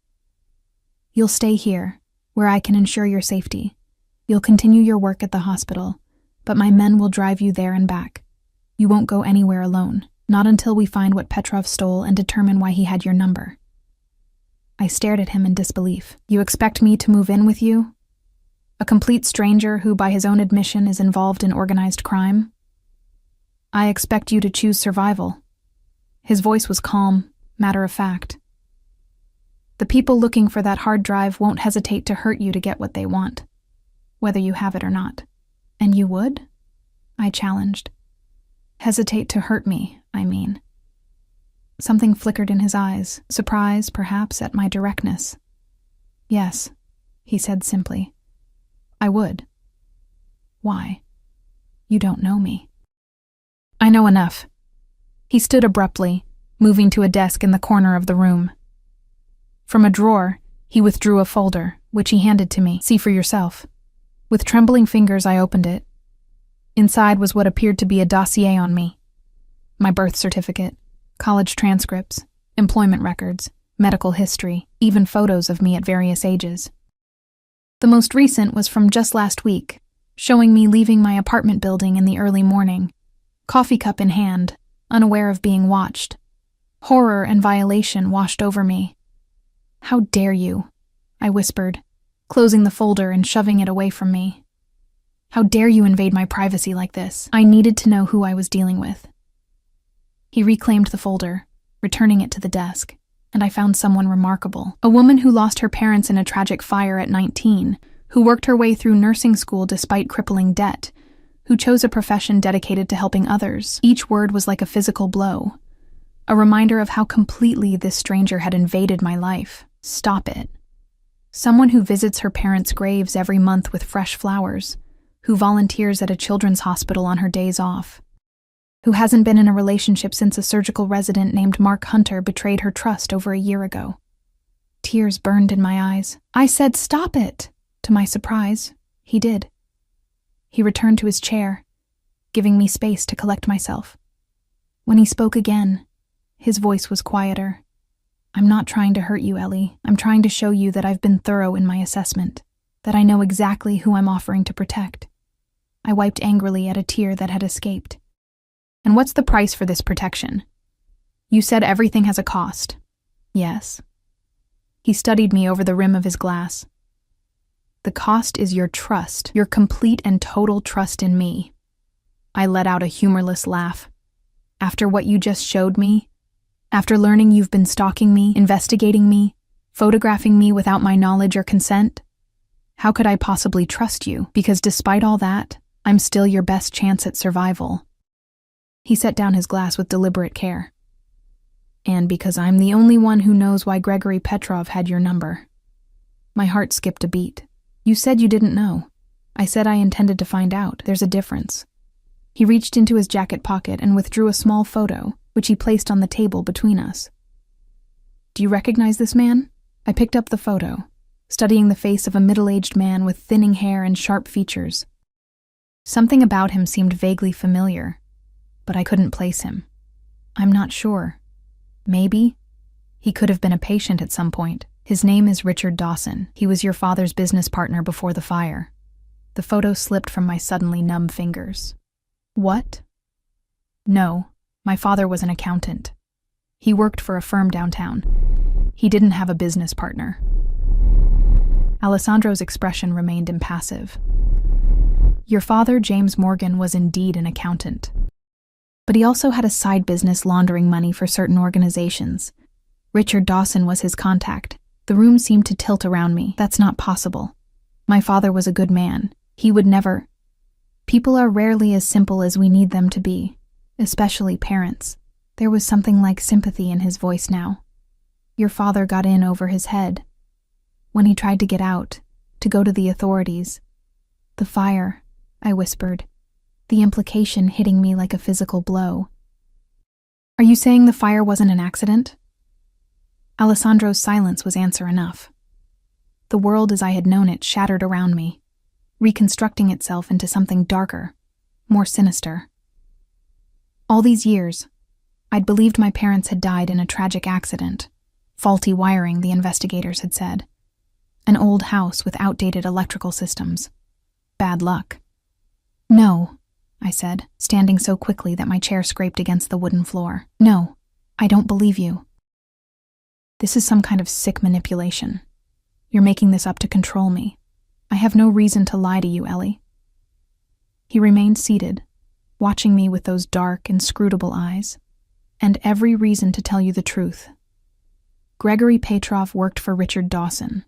You'll stay here, where I can ensure your safety. You'll continue your work at the hospital, but my men will drive you there and back. You won't go anywhere alone, not until we find what Petrov stole and determine why he had your number. I stared at him in disbelief. You expect me to move in with you? A complete stranger who, by his own admission, is involved in organized crime? I expect you to choose survival. His voice was calm, matter of fact. The people looking for that hard drive won't hesitate to hurt you to get what they want, whether you have it or not. And you would? I challenged. Hesitate to hurt me, I mean. Something flickered in his eyes, surprise, perhaps, at my directness. Yes, he said simply. I would. Why? You don't know me. I know enough. He stood abruptly, moving to a desk in the corner of the room. From a drawer, he withdrew a folder, which he handed to me. "See for yourself." With trembling fingers, I opened it. Inside was what appeared to be a dossier on me. My birth certificate, college transcripts, employment records, medical history, even photos of me at various ages. The most recent was from just last week, showing me leaving my apartment building in the early morning, coffee cup in hand, unaware of being watched. Horror and violation washed over me. "How dare you?" I whispered, closing the folder and shoving it away from me. "How dare you invade my privacy like this?" I needed to know who I was dealing with. He reclaimed the folder, returning it to the desk, and I found someone remarkable. A woman who lost her parents in a tragic fire at 19, who worked her way through nursing school despite crippling debt, who chose a profession dedicated to helping others. Each word was like a physical blow, a reminder of how completely this stranger had invaded my life. Stop it. Someone who visits her parents' graves every month with fresh flowers, who volunteers at a children's hospital on her days off, who hasn't been in a relationship since a surgical resident named Mark Hunter betrayed her trust over a year ago. Tears burned in my eyes. I said, "Stop it!" To my surprise, he did. He returned to his chair, giving me space to collect myself. When he spoke again, his voice was quieter. "I'm not trying to hurt you, Ellie. I'm trying to show you that I've been thorough in my assessment, that I know exactly who I'm offering to protect." I wiped angrily at a tear that had escaped. "And what's the price for this protection? You said everything has a cost." "Yes." He studied me over the rim of his glass. "The cost is your trust, your complete and total trust in me." I let out a humorless laugh. "After what you just showed me? After learning you've been stalking me, investigating me, photographing me without my knowledge or consent? How could I possibly trust you? Because despite all that, I'm still your best chance at survival." He set down his glass with deliberate care. "And because I'm the only one who knows why Gregory Petrov had your number." My heart skipped a beat. "You said you didn't know." "I said I intended to find out. There's a difference." He reached into his jacket pocket and withdrew a small photo, which he placed on the table between us. "Do you recognize this man?" I picked up the photo, studying the face of a middle-aged man with thinning hair and sharp features. Something about him seemed vaguely familiar, but I couldn't place him. "I'm not sure. Maybe. He could have been a patient at some point. His name is Richard Dawson. He was your father's business partner before the fire." The photo slipped from my suddenly numb fingers. "What?" "No, my father was an accountant. He worked for a firm downtown. He didn't have a business partner." Alessandro's expression remained impassive. "Your father, James Morgan, was indeed an accountant. But he also had a side business laundering money for certain organizations. Richard Dawson was his contact." The room seemed to tilt around me. "That's not possible. My father was a good man. He would never—" "People are rarely as simple as we need them to be, especially parents." There was something like sympathy in his voice now. "Your father got in over his head. When he tried to get out, to go to the authorities. The fire," I whispered, the implication hitting me like a physical blow. "Are you saying the fire wasn't an accident?" Alessandro's silence was answer enough. The world as I had known it shattered around me, reconstructing itself into something darker, more sinister. All these years, I'd believed my parents had died in a tragic accident. Faulty wiring, the investigators had said. An old house with outdated electrical systems. Bad luck. "No," I said, standing so quickly that my chair scraped against the wooden floor. "No, I don't believe you. This is some kind of sick manipulation. You're making this up to control me. I have no reason to lie to you, Ellie." He remained seated, watching me with those dark, inscrutable eyes. "And every reason to tell you the truth. Gregory Petrov worked for Richard Dawson.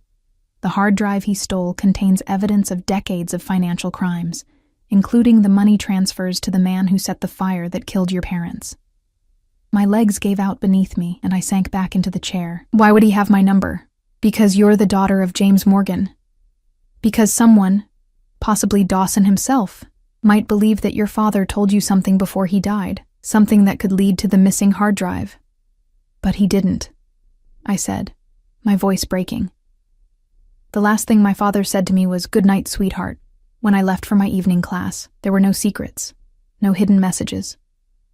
The hard drive he stole contains evidence of decades of financial crimes, including the money transfers to the man who set the fire that killed your parents." My legs gave out beneath me, and I sank back into the chair. "Why would he have my number? Because you're the daughter of James Morgan. Because someone, possibly Dawson himself, might believe that your father told you something before he died, something that could lead to the missing hard drive." But he didn't, I said, my voice breaking. The last thing my father said to me was, "Good night, sweetheart." When I left for my evening class, there were no secrets, no hidden messages.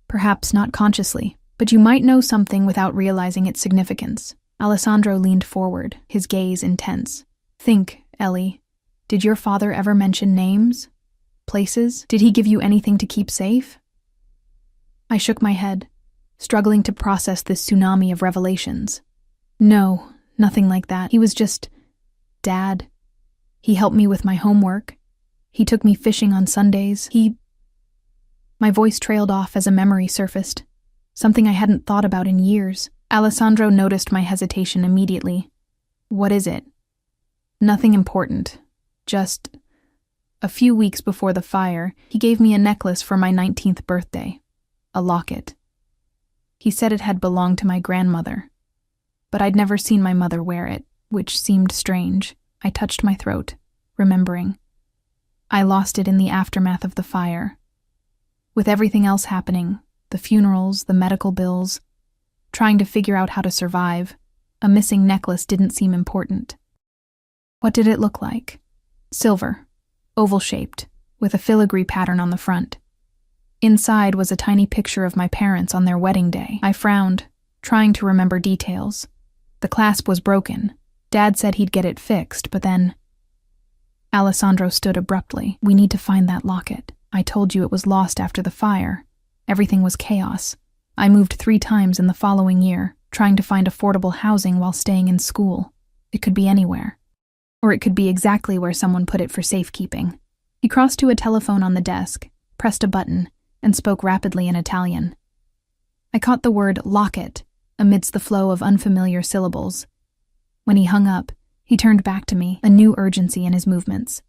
Perhaps not consciously, but you might know something without realizing its significance. Alessandro leaned forward, his gaze intense. Think, Ellie, did your father ever mention names? Places? Did he give you anything to keep safe? I shook my head, struggling to process this tsunami of revelations. No, nothing like that. He was just Dad. He helped me with my homework. He took me fishing on Sundays. My voice trailed off as a memory surfaced, something I hadn't thought about in years. Alessandro noticed my hesitation immediately. What is it? Nothing important. Just a few weeks before the fire, he gave me a necklace for my 19th birthday. A locket. He said it had belonged to my grandmother, but I'd never seen my mother wear it, which seemed strange. I touched my throat, remembering. I lost it in the aftermath of the fire. With everything else happening, the funerals, the medical bills, trying to figure out how to survive, a missing necklace didn't seem important. What did it look like? Silver, oval-shaped, with a filigree pattern on the front. Inside was a tiny picture of my parents on their wedding day. I frowned, trying to remember details. The clasp was broken. Dad said he'd get it fixed, but then... Alessandro stood abruptly. We need to find that locket. I told you it was lost after the fire. Everything was chaos. I moved 3 times in the following year, trying to find affordable housing while staying in school. It could be anywhere. Or it could be exactly where someone put it for safekeeping. He crossed to a telephone on the desk, pressed a button, and spoke rapidly in Italian. I caught the word locket amidst the flow of unfamiliar syllables. When he hung up, he turned back to me, a new urgency in his movements.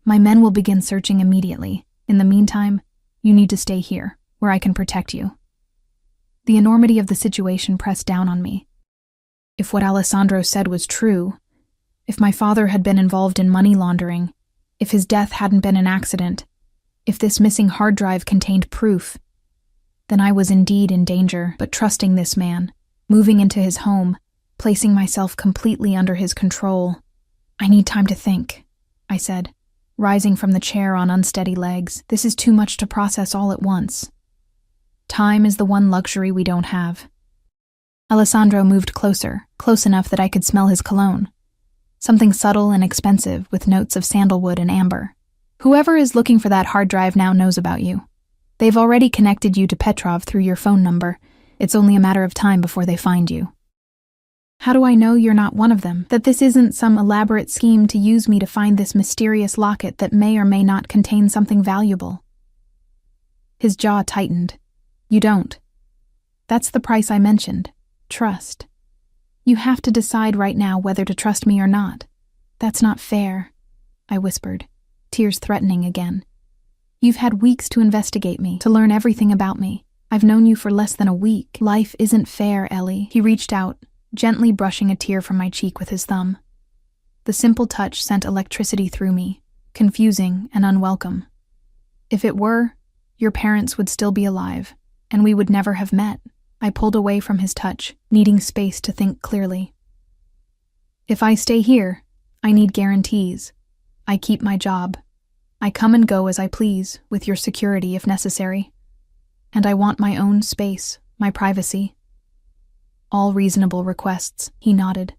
My men will begin searching immediately. In the meantime, you need to stay here, where I can protect you. The enormity of the situation pressed down on me. If what Alessandro said was true, if my father had been involved in money laundering, if his death hadn't been an accident, if this missing hard drive contained proof, then I was indeed in danger. But trusting this man, moving into his home, placing myself completely under his control. I need time to think, I said, rising from the chair on unsteady legs. This is too much to process all at once. Time is the one luxury we don't have. Alessandro moved closer, close enough that I could smell his cologne. Something subtle and expensive with notes of sandalwood and amber. Whoever is looking for that hard drive now knows about you. They've already connected you to Petrov through your phone number. It's only a matter of time before they find you. How do I know you're not one of them? That this isn't some elaborate scheme to use me to find this mysterious locket that may or may not contain something valuable? His jaw tightened. You don't. That's the price I mentioned. Trust. You have to decide right now whether to trust me or not. That's not fair, I whispered, tears threatening again. You've had weeks to investigate me, to learn everything about me. I've known you for less than a week. Life isn't fair, Ellie. He reached out, gently brushing a tear from my cheek with his thumb. The simple touch sent electricity through me, confusing and unwelcome. If it were, your parents would still be alive, and we would never have met. I pulled away from his touch, needing space to think clearly. If I stay here, I need guarantees. I keep my job. I come and go as I please, with your security if necessary. And I want my own space, my privacy. All reasonable requests, he nodded.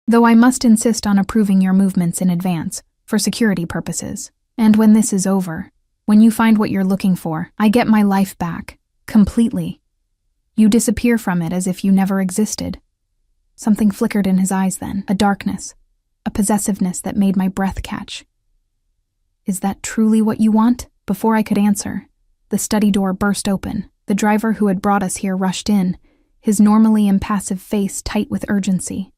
Though I must insist on approving your movements in advance, for security purposes. And when this is over, when you find what you're looking for, I get my life back, completely. You disappear from it as if you never existed. Something flickered in his eyes then, a darkness, a possessiveness that made my breath catch. Is that truly what you want? Before I could answer, the study door burst open. The driver who had brought us here rushed in, his normally impassive face tight with urgency.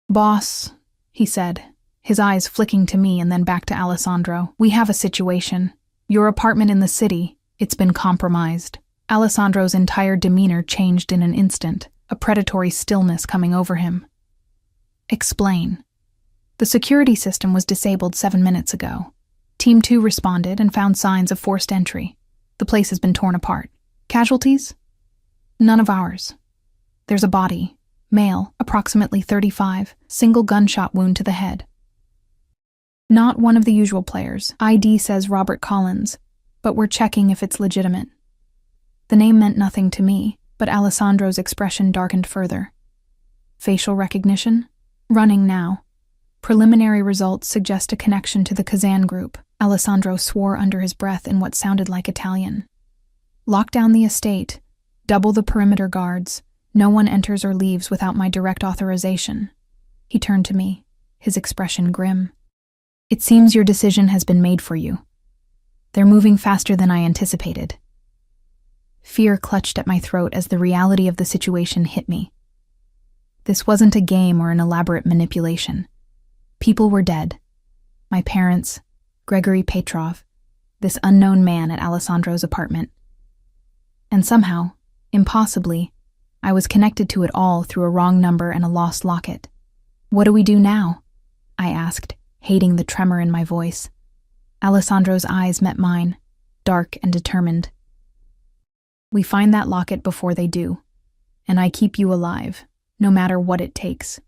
Boss, he said, his eyes flicking to me and then back to Alessandro. We have a situation. Your apartment in the city, it's been compromised. Alessandro's entire demeanor changed in an instant, a predatory stillness coming over him. Explain. The security system was disabled 7 minutes ago. Team 2 responded and found signs of forced entry. The place has been torn apart. Casualties? None of ours. There's a body. Male, approximately 35, single gunshot wound to the head. Not one of the usual players. ID says Robert Collins, but we're checking if it's legitimate. The name meant nothing to me, but Alessandro's expression darkened further. Facial recognition? Running now. Preliminary results suggest a connection to the Kazan group. Alessandro swore under his breath in what sounded like Italian. Lock down the estate. Double the perimeter guards. No one enters or leaves without my direct authorization. He turned to me, his expression grim. It seems your decision has been made for you. They're moving faster than I anticipated. Fear clutched at my throat as the reality of the situation hit me. This wasn't a game or an elaborate manipulation. People were dead. My parents, Gregory Petrov, this unknown man at Alessandro's apartment. And somehow, impossibly, I was connected to it all through a wrong number and a lost locket. What do we do now? I asked, hating the tremor in my voice. Alessandro's eyes met mine, dark and determined. We find that locket before they do, and I keep you alive, no matter what it takes.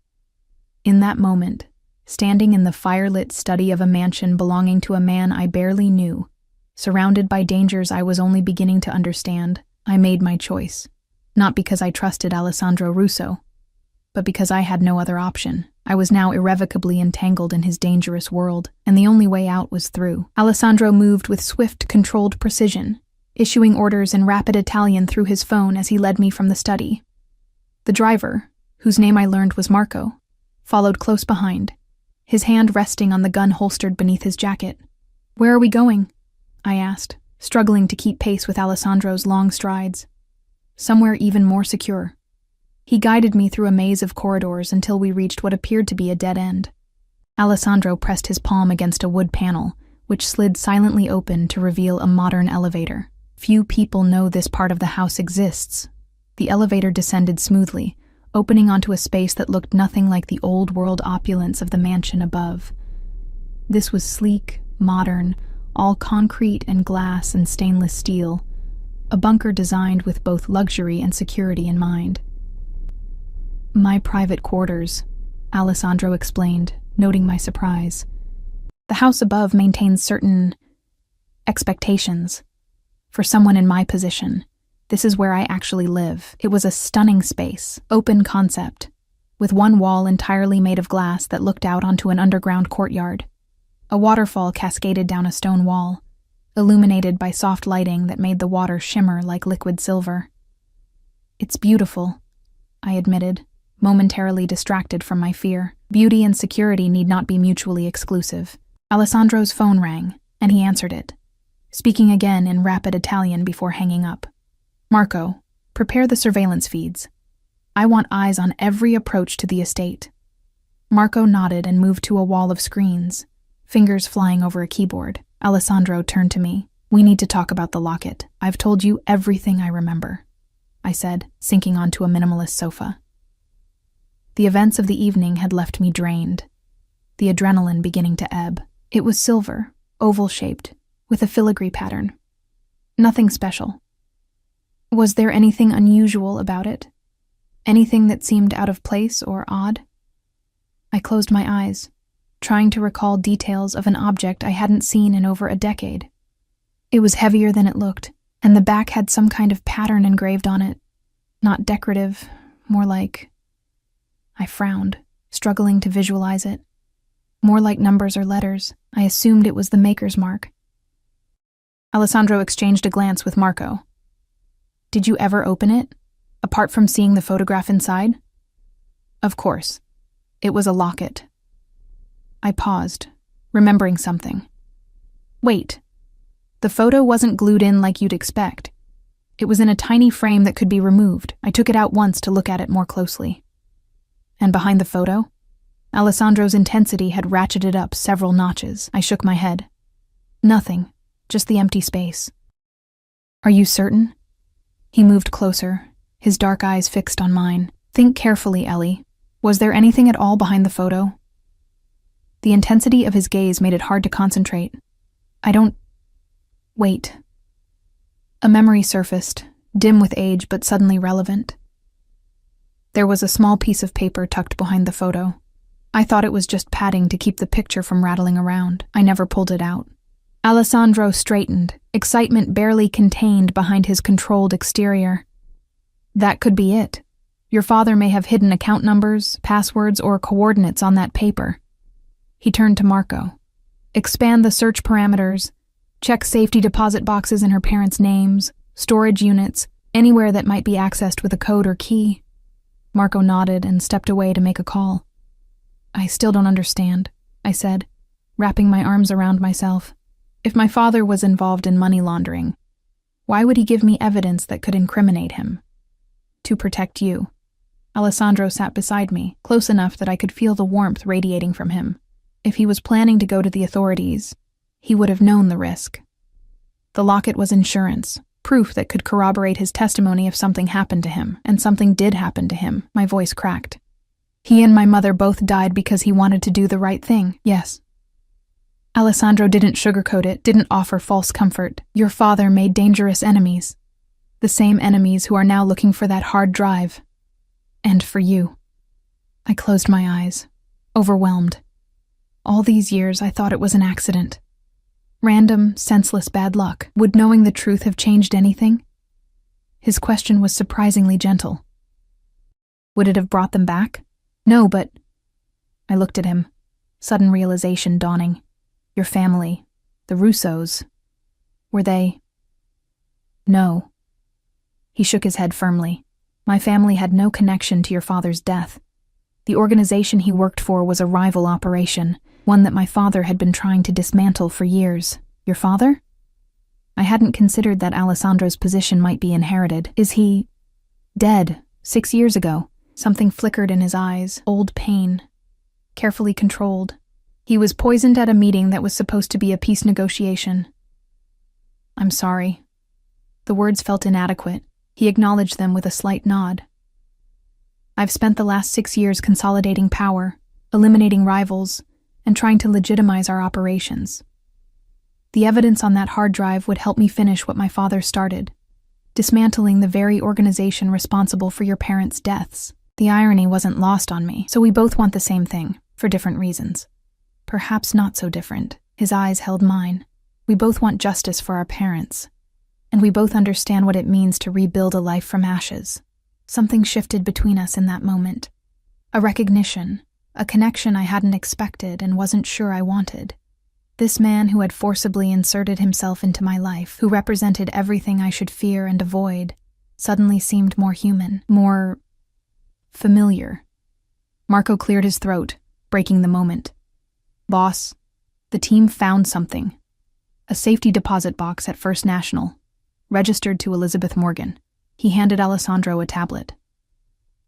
In that moment, standing in the firelit study of a mansion belonging to a man I barely knew, surrounded by dangers I was only beginning to understand, I made my choice. Not because I trusted Alessandro Russo, but because I had no other option. I was now irrevocably entangled in his dangerous world, and the only way out was through. Alessandro moved with swift, controlled precision, issuing orders in rapid Italian through his phone as he led me from the study. The driver, whose name I learned was Marco, followed close behind, his hand resting on the gun holstered beneath his jacket. Where are we going? I asked, struggling to keep pace with Alessandro's long strides. Somewhere even more secure. He guided me through a maze of corridors until we reached what appeared to be a dead end. Alessandro pressed his palm against a wood panel, which slid silently open to reveal a modern elevator. Few people know this part of the house exists. The elevator descended smoothly, opening onto a space that looked nothing like the old-world opulence of the mansion above. This was sleek, modern, all concrete and glass and stainless steel, a bunker designed with both luxury and security in mind. My private quarters, Alessandro explained, noting my surprise. The house above maintains certain expectations. For someone in my position, this is where I actually live. It was a stunning space, open concept, with one wall entirely made of glass that looked out onto an underground courtyard. A waterfall cascaded down a stone wall, illuminated by soft lighting that made the water shimmer like liquid silver. It's beautiful, I admitted, momentarily distracted from my fear. Beauty and security need not be mutually exclusive. Alessandro's phone rang, and he answered it, speaking again in rapid Italian before hanging up. Marco, prepare the surveillance feeds. I want eyes on every approach to the estate. Marco nodded and moved to a wall of screens, fingers flying over a keyboard. Alessandro turned to me. We need to talk about the locket. I've told you everything I remember, I said, sinking onto a minimalist sofa. The events of the evening had left me drained, the adrenaline beginning to ebb. It was silver, oval-shaped, with a filigree pattern. Nothing special. Was there anything unusual about it? Anything that seemed out of place or odd? I closed my eyes, trying to recall details of an object I hadn't seen in over a decade. It was heavier than it looked, and the back had some kind of pattern engraved on it. Not decorative, more like... I frowned, struggling to visualize it. More like numbers or letters. I assumed it was the maker's mark. Alessandro exchanged a glance with Marco. Did you ever open it, apart from seeing the photograph inside? Of course. It was a locket. I paused, remembering something. Wait. The photo wasn't glued in like you'd expect. It was in a tiny frame that could be removed. I took it out once to look at it more closely. And behind the photo? Alessandro's intensity had ratcheted up several notches. I shook my head. Nothing, just the empty space. Are you certain? He moved closer, his dark eyes fixed on mine. Think carefully, Ellie. Was there anything at all behind the photo? The intensity of his gaze made it hard to concentrate. Wait. A memory surfaced, dim with age but suddenly relevant. There was a small piece of paper tucked behind the photo. I thought it was just padding to keep the picture from rattling around. I never pulled it out. Alessandro straightened, excitement barely contained behind his controlled exterior. That could be it. Your father may have hidden account numbers, passwords, or coordinates on that paper. He turned to Marco. Expand the search parameters. Check safety deposit boxes in her parents' names, storage units, anywhere that might be accessed with a code or key. Marco nodded and stepped away to make a call. I still don't understand, I said, wrapping my arms around myself. If my father was involved in money laundering, why would he give me evidence that could incriminate him? To protect you. Alessandro sat beside me, close enough that I could feel the warmth radiating from him. If he was planning to go to the authorities, he would have known the risk. The locket was insurance, proof that could corroborate his testimony if something happened to him, and something did happen to him. My voice cracked. He and my mother both died because he wanted to do the right thing, yes. Alessandro didn't sugarcoat it, didn't offer false comfort. Your father made dangerous enemies. The same enemies who are now looking for that hard drive. And for you. I closed my eyes, overwhelmed. All these years I thought it was an accident. Random, senseless bad luck. Would knowing the truth have changed anything? His question was surprisingly gentle. Would it have brought them back? No, but... I looked at him, sudden realization dawning. Your family, the Russos, were they... No. He shook his head firmly. My family had no connection to your father's death. The organization he worked for was a rival operation, one that my father had been trying to dismantle for years. Your father? I hadn't considered that Alessandro's position might be inherited. Is he... dead, 6 years ago? Something flickered in his eyes, old pain, carefully controlled. He was poisoned at a meeting that was supposed to be a peace negotiation. I'm sorry. The words felt inadequate. He acknowledged them with a slight nod. I've spent the last 6 years consolidating power, eliminating rivals, and trying to legitimize our operations. The evidence on that hard drive would help me finish what my father started, dismantling the very organization responsible for your parents' deaths. The irony wasn't lost on me, so we both want the same thing, for different reasons. Perhaps not so different. His eyes held mine. We both want justice for our parents, and we both understand what it means to rebuild a life from ashes. Something shifted between us in that moment. A recognition, a connection I hadn't expected and wasn't sure I wanted. This man who had forcibly inserted himself into my life, who represented everything I should fear and avoid, suddenly seemed more human, more familiar. Marco cleared his throat, breaking the moment. Boss, the team found something. A safety deposit box at First National, registered to Elizabeth Morgan. He handed Alessandro a tablet.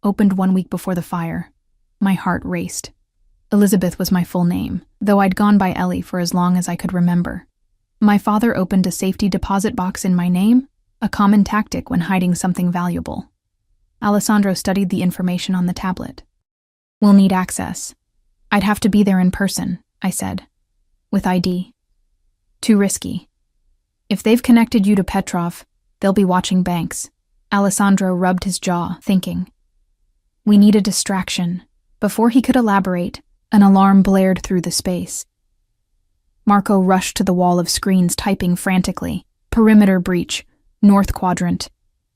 Opened 1 week before the fire. My heart raced. Elizabeth was my full name, though I'd gone by Ellie for as long as I could remember. My father opened a safety deposit box in my name, a common tactic when hiding something valuable. Alessandro studied the information on the tablet. We'll need access. I'd have to be there in person, I said. With ID. Too risky. If they've connected you to Petrov, they'll be watching banks. Alessandro rubbed his jaw, thinking. We need a distraction. Before he could elaborate, an alarm blared through the space. Marco rushed to the wall of screens, typing frantically. Perimeter breach. North quadrant.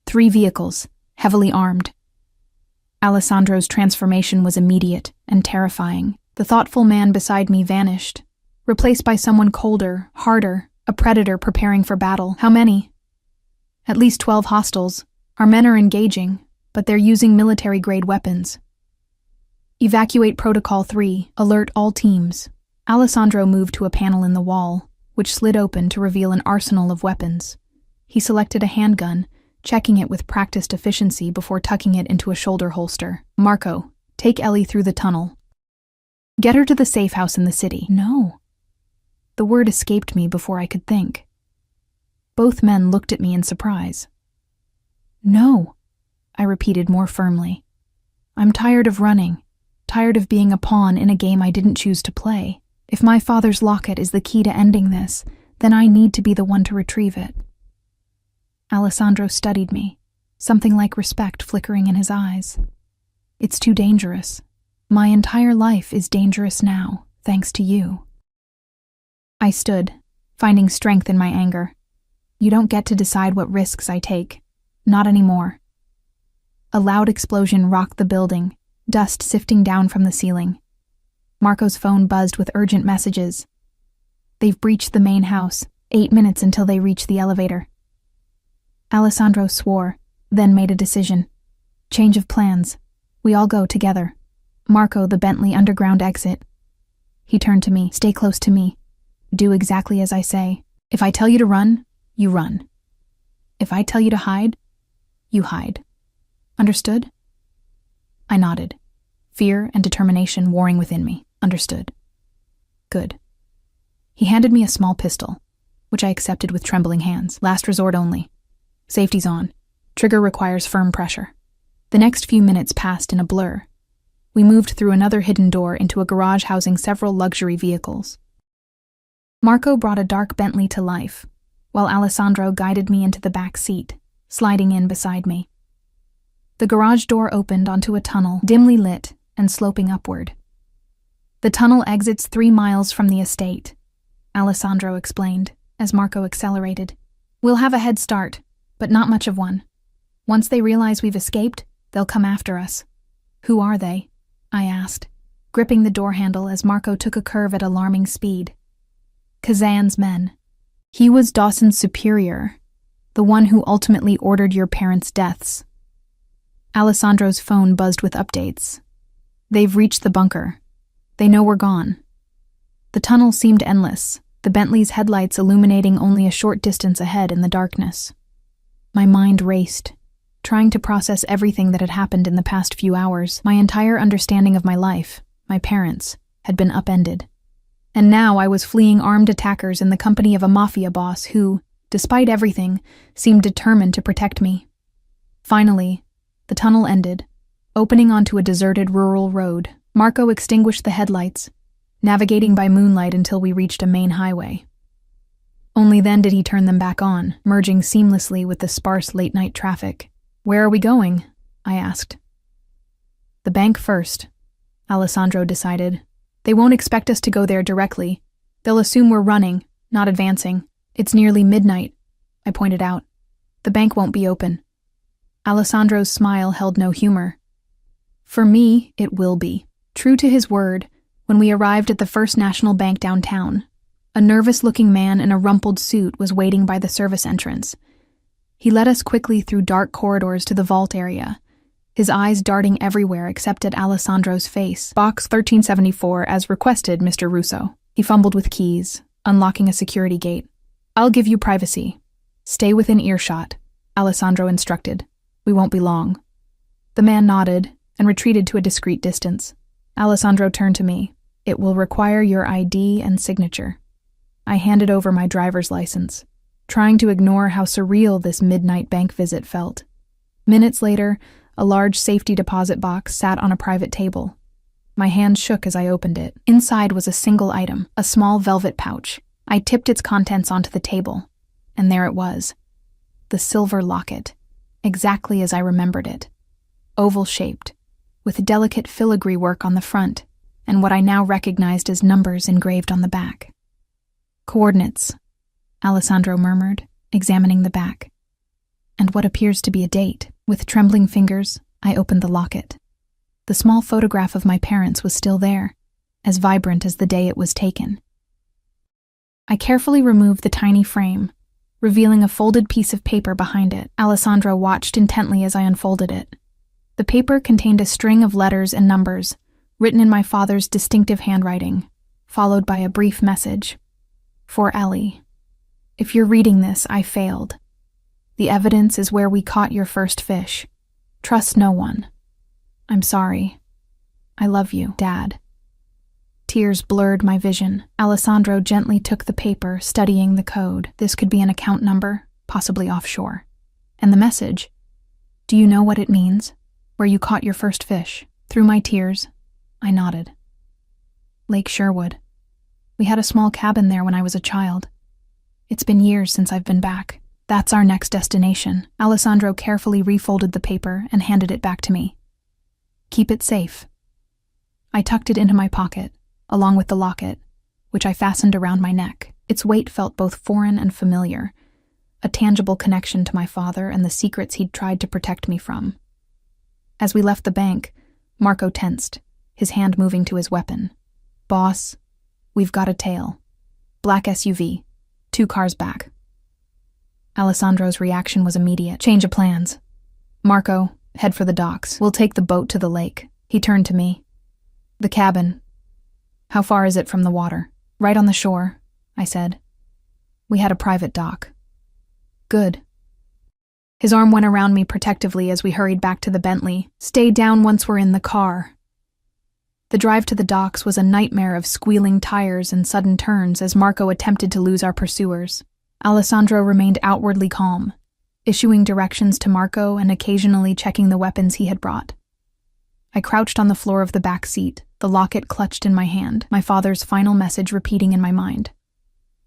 3 vehicles, heavily armed. Alessandro's transformation was immediate and terrifying. The thoughtful man beside me vanished, replaced by someone colder, harder, a predator preparing for battle. How many? At least 12 hostiles. Our men are engaging, but they're using military-grade weapons. Evacuate Protocol 3. Alert all teams. Alessandro moved to a panel in the wall, which slid open to reveal an arsenal of weapons. He selected a handgun, checking it with practiced efficiency before tucking it into a shoulder holster. Marco, take Ellie through the tunnel. Get her to the safe house in the city. No. The word escaped me before I could think. Both men looked at me in surprise. No, I repeated more firmly. I'm tired of running, tired of being a pawn in a game I didn't choose to play. If my father's locket is the key to ending this, then I need to be the one to retrieve it. Alessandro studied me, something like respect flickering in his eyes. It's too dangerous. My entire life is dangerous now, thanks to you. I stood, finding strength in my anger. You don't get to decide what risks I take. Not anymore. A loud explosion rocked the building, dust sifting down from the ceiling. Marco's phone buzzed with urgent messages. They've breached the main house. 8 minutes until they reach the elevator. Alessandro swore, then made a decision. Change of plans. We all go together. Marco, the Bentley underground exit. He turned to me. Stay close to me. Do exactly as I say. If I tell you to run, you run. If I tell you to hide, you hide. Understood? I nodded, fear and determination warring within me. Understood. Good. He handed me a small pistol, which I accepted with trembling hands. Last resort only. Safety's on. Trigger requires firm pressure. The next few minutes passed in a blur. We moved through another hidden door into a garage housing several luxury vehicles. Marco brought a dark Bentley to life, while Alessandro guided me into the back seat, sliding in beside me. The garage door opened onto a tunnel, dimly lit and sloping upward. The tunnel exits 3 miles from the estate, Alessandro explained, as Marco accelerated. We'll have a head start, but not much of one. Once they realize we've escaped, they'll come after us. Who are they? I asked, gripping the door handle as Marco took a curve at alarming speed. Kazan's men. He was Dawson's superior, the one who ultimately ordered your parents' deaths. Alessandro's phone buzzed with updates. They've reached the bunker. They know we're gone. The tunnel seemed endless, the Bentley's headlights illuminating only a short distance ahead in the darkness. My mind raced, trying to process everything that had happened in the past few hours. My entire understanding of my life, my parents, had been upended. And now I was fleeing armed attackers in the company of a Mafia boss who, despite everything, seemed determined to protect me. Finally, the tunnel ended, opening onto a deserted rural road. Marco extinguished the headlights, navigating by moonlight until we reached a main highway. Only then did he turn them back on, merging seamlessly with the sparse late-night traffic. Where are we going? I asked. The bank first, Alessandro decided. They won't expect us to go there directly. They'll assume we're running, not advancing. It's nearly midnight, I pointed out. The bank won't be open. Alessandro's smile held no humor. For me, it will be. True to his word, when we arrived at the First National Bank downtown, a nervous-looking man in a rumpled suit was waiting by the service entrance. He led us quickly through dark corridors to the vault area, his eyes darting everywhere except at Alessandro's face. Box 1374, as requested, Mr. Russo. He fumbled with keys, unlocking a security gate. I'll give you privacy. Stay within earshot, Alessandro instructed. We won't be long. The man nodded and retreated to a discreet distance. Alessandro turned to me. It will require your ID and signature. I handed over my driver's license, trying to ignore how surreal this midnight bank visit felt. Minutes later, a large safety deposit box sat on a private table. My hand shook as I opened it. Inside was a single item, a small velvet pouch. I tipped its contents onto the table, and there it was. The silver locket, exactly as I remembered it. Oval-shaped, with delicate filigree work on the front, and what I now recognized as numbers engraved on the back. Coordinates, Alessandro murmured, examining the back. And what appears to be a date. With trembling fingers, I opened the locket. The small photograph of my parents was still there, as vibrant as the day it was taken. I carefully removed the tiny frame, revealing a folded piece of paper behind it. Alessandro watched intently as I unfolded it. The paper contained a string of letters and numbers, written in my father's distinctive handwriting, followed by a brief message. For Ellie. If you're reading this, I failed. The evidence is where we caught your first fish. Trust no one. I'm sorry. I love you, Dad. Tears blurred my vision. Alessandro gently took the paper, studying the code. This could be an account number, possibly offshore. And the message. Do you know what it means? Where you caught your first fish. Through my tears, I nodded. Lake Sherwood. We had a small cabin there when I was a child. It's been years since I've been back. That's our next destination. Alessandro carefully refolded the paper and handed it back to me. Keep it safe. I tucked it into my pocket, along with the locket, which I fastened around my neck. Its weight felt both foreign and familiar, a tangible connection to my father and the secrets he'd tried to protect me from. As we left the bank, Marco tensed, his hand moving to his weapon. "Boss, we've got a tail. Black SUV, 2 cars back." Alessandro's reaction was immediate. "Change of plans. Marco, head for the docks. We'll take the boat to the lake." He turned to me. "The cabin. How far is it from the water?" "Right on the shore," I said. "We had a private dock." "Good." His arm went around me protectively as we hurried back to the Bentley. "Stay down once we're in the car." The drive to the docks was a nightmare of squealing tires and sudden turns as Marco attempted to lose our pursuers. Alessandro remained outwardly calm, issuing directions to Marco and occasionally checking the weapons he had brought. I crouched on the floor of the back seat, the locket clutched in my hand, my father's final message repeating in my mind.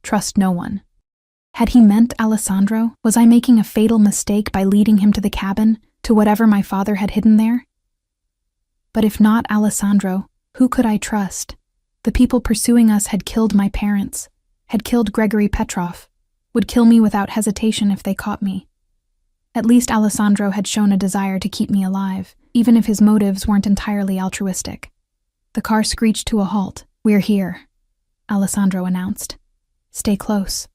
Trust no one. Had he meant Alessandro? Was I making a fatal mistake by leading him to the cabin, to whatever my father had hidden there? But if not Alessandro, who could I trust? The people pursuing us had killed my parents, had killed Gregory Petrov, would kill me without hesitation if they caught me. At least Alessandro had shown a desire to keep me alive, even if his motives weren't entirely altruistic. The car screeched to a halt. "We're here," Alessandro announced. "Stay close."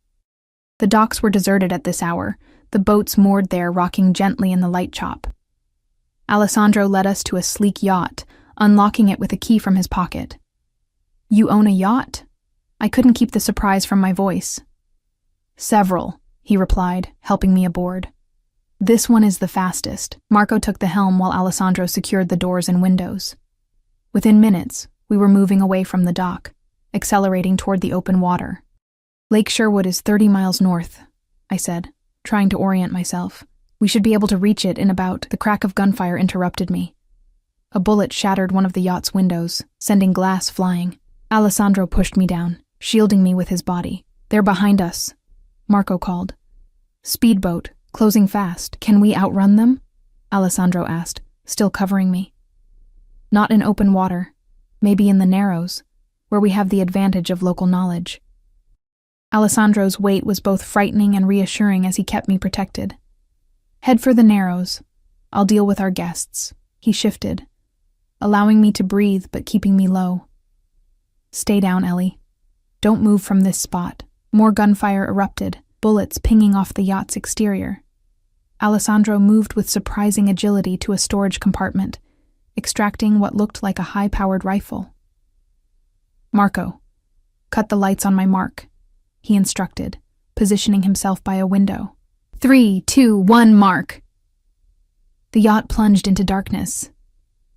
The docks were deserted at this hour, the boats moored there rocking gently in the light chop. Alessandro led us to a sleek yacht, unlocking it with a key from his pocket. "You own a yacht?" I couldn't keep the surprise from my voice. "Several," he replied, helping me aboard. "This one is the fastest." Marco took the helm while Alessandro secured the doors and windows. Within minutes, we were moving away from the dock, accelerating toward the open water. "Lake Sherwood is 30 miles north," I said, trying to orient myself. "We should be able to reach it in about—" The crack of gunfire interrupted me. A bullet shattered one of the yacht's windows, sending glass flying. Alessandro pushed me down, shielding me with his body. "They're behind us," Marco called. "Speedboat, closing fast. Can we outrun them?" Alessandro asked, still covering me. "Not in open water. Maybe in the Narrows, where we have the advantage of local knowledge." Alessandro's weight was both frightening and reassuring as he kept me protected. "Head for the Narrows. I'll deal with our guests." He shifted, allowing me to breathe but keeping me low. "Stay down, Ellie. Don't move from this spot." More gunfire erupted, bullets pinging off the yacht's exterior. Alessandro moved with surprising agility to a storage compartment, extracting what looked like a high-powered rifle. "Marco, cut the lights on my mark," he instructed, positioning himself by a window. 3, 2, 1, mark! The yacht plunged into darkness.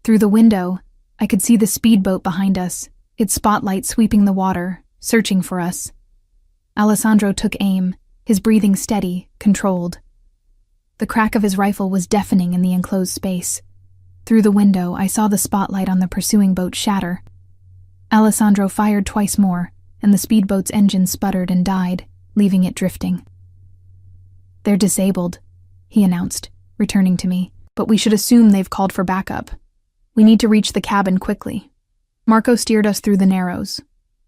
Through the window, I could see the speedboat behind us, its spotlight sweeping the water, searching for us. Alessandro took aim, his breathing steady, controlled. The crack of his rifle was deafening in the enclosed space. Through the window, I saw the spotlight on the pursuing boat shatter. Alessandro fired twice more, and the speedboat's engine sputtered and died, leaving it drifting. "They're disabled," he announced, returning to me, "but we should assume they've called for backup. We need to reach the cabin quickly." Marco steered us through the Narrows,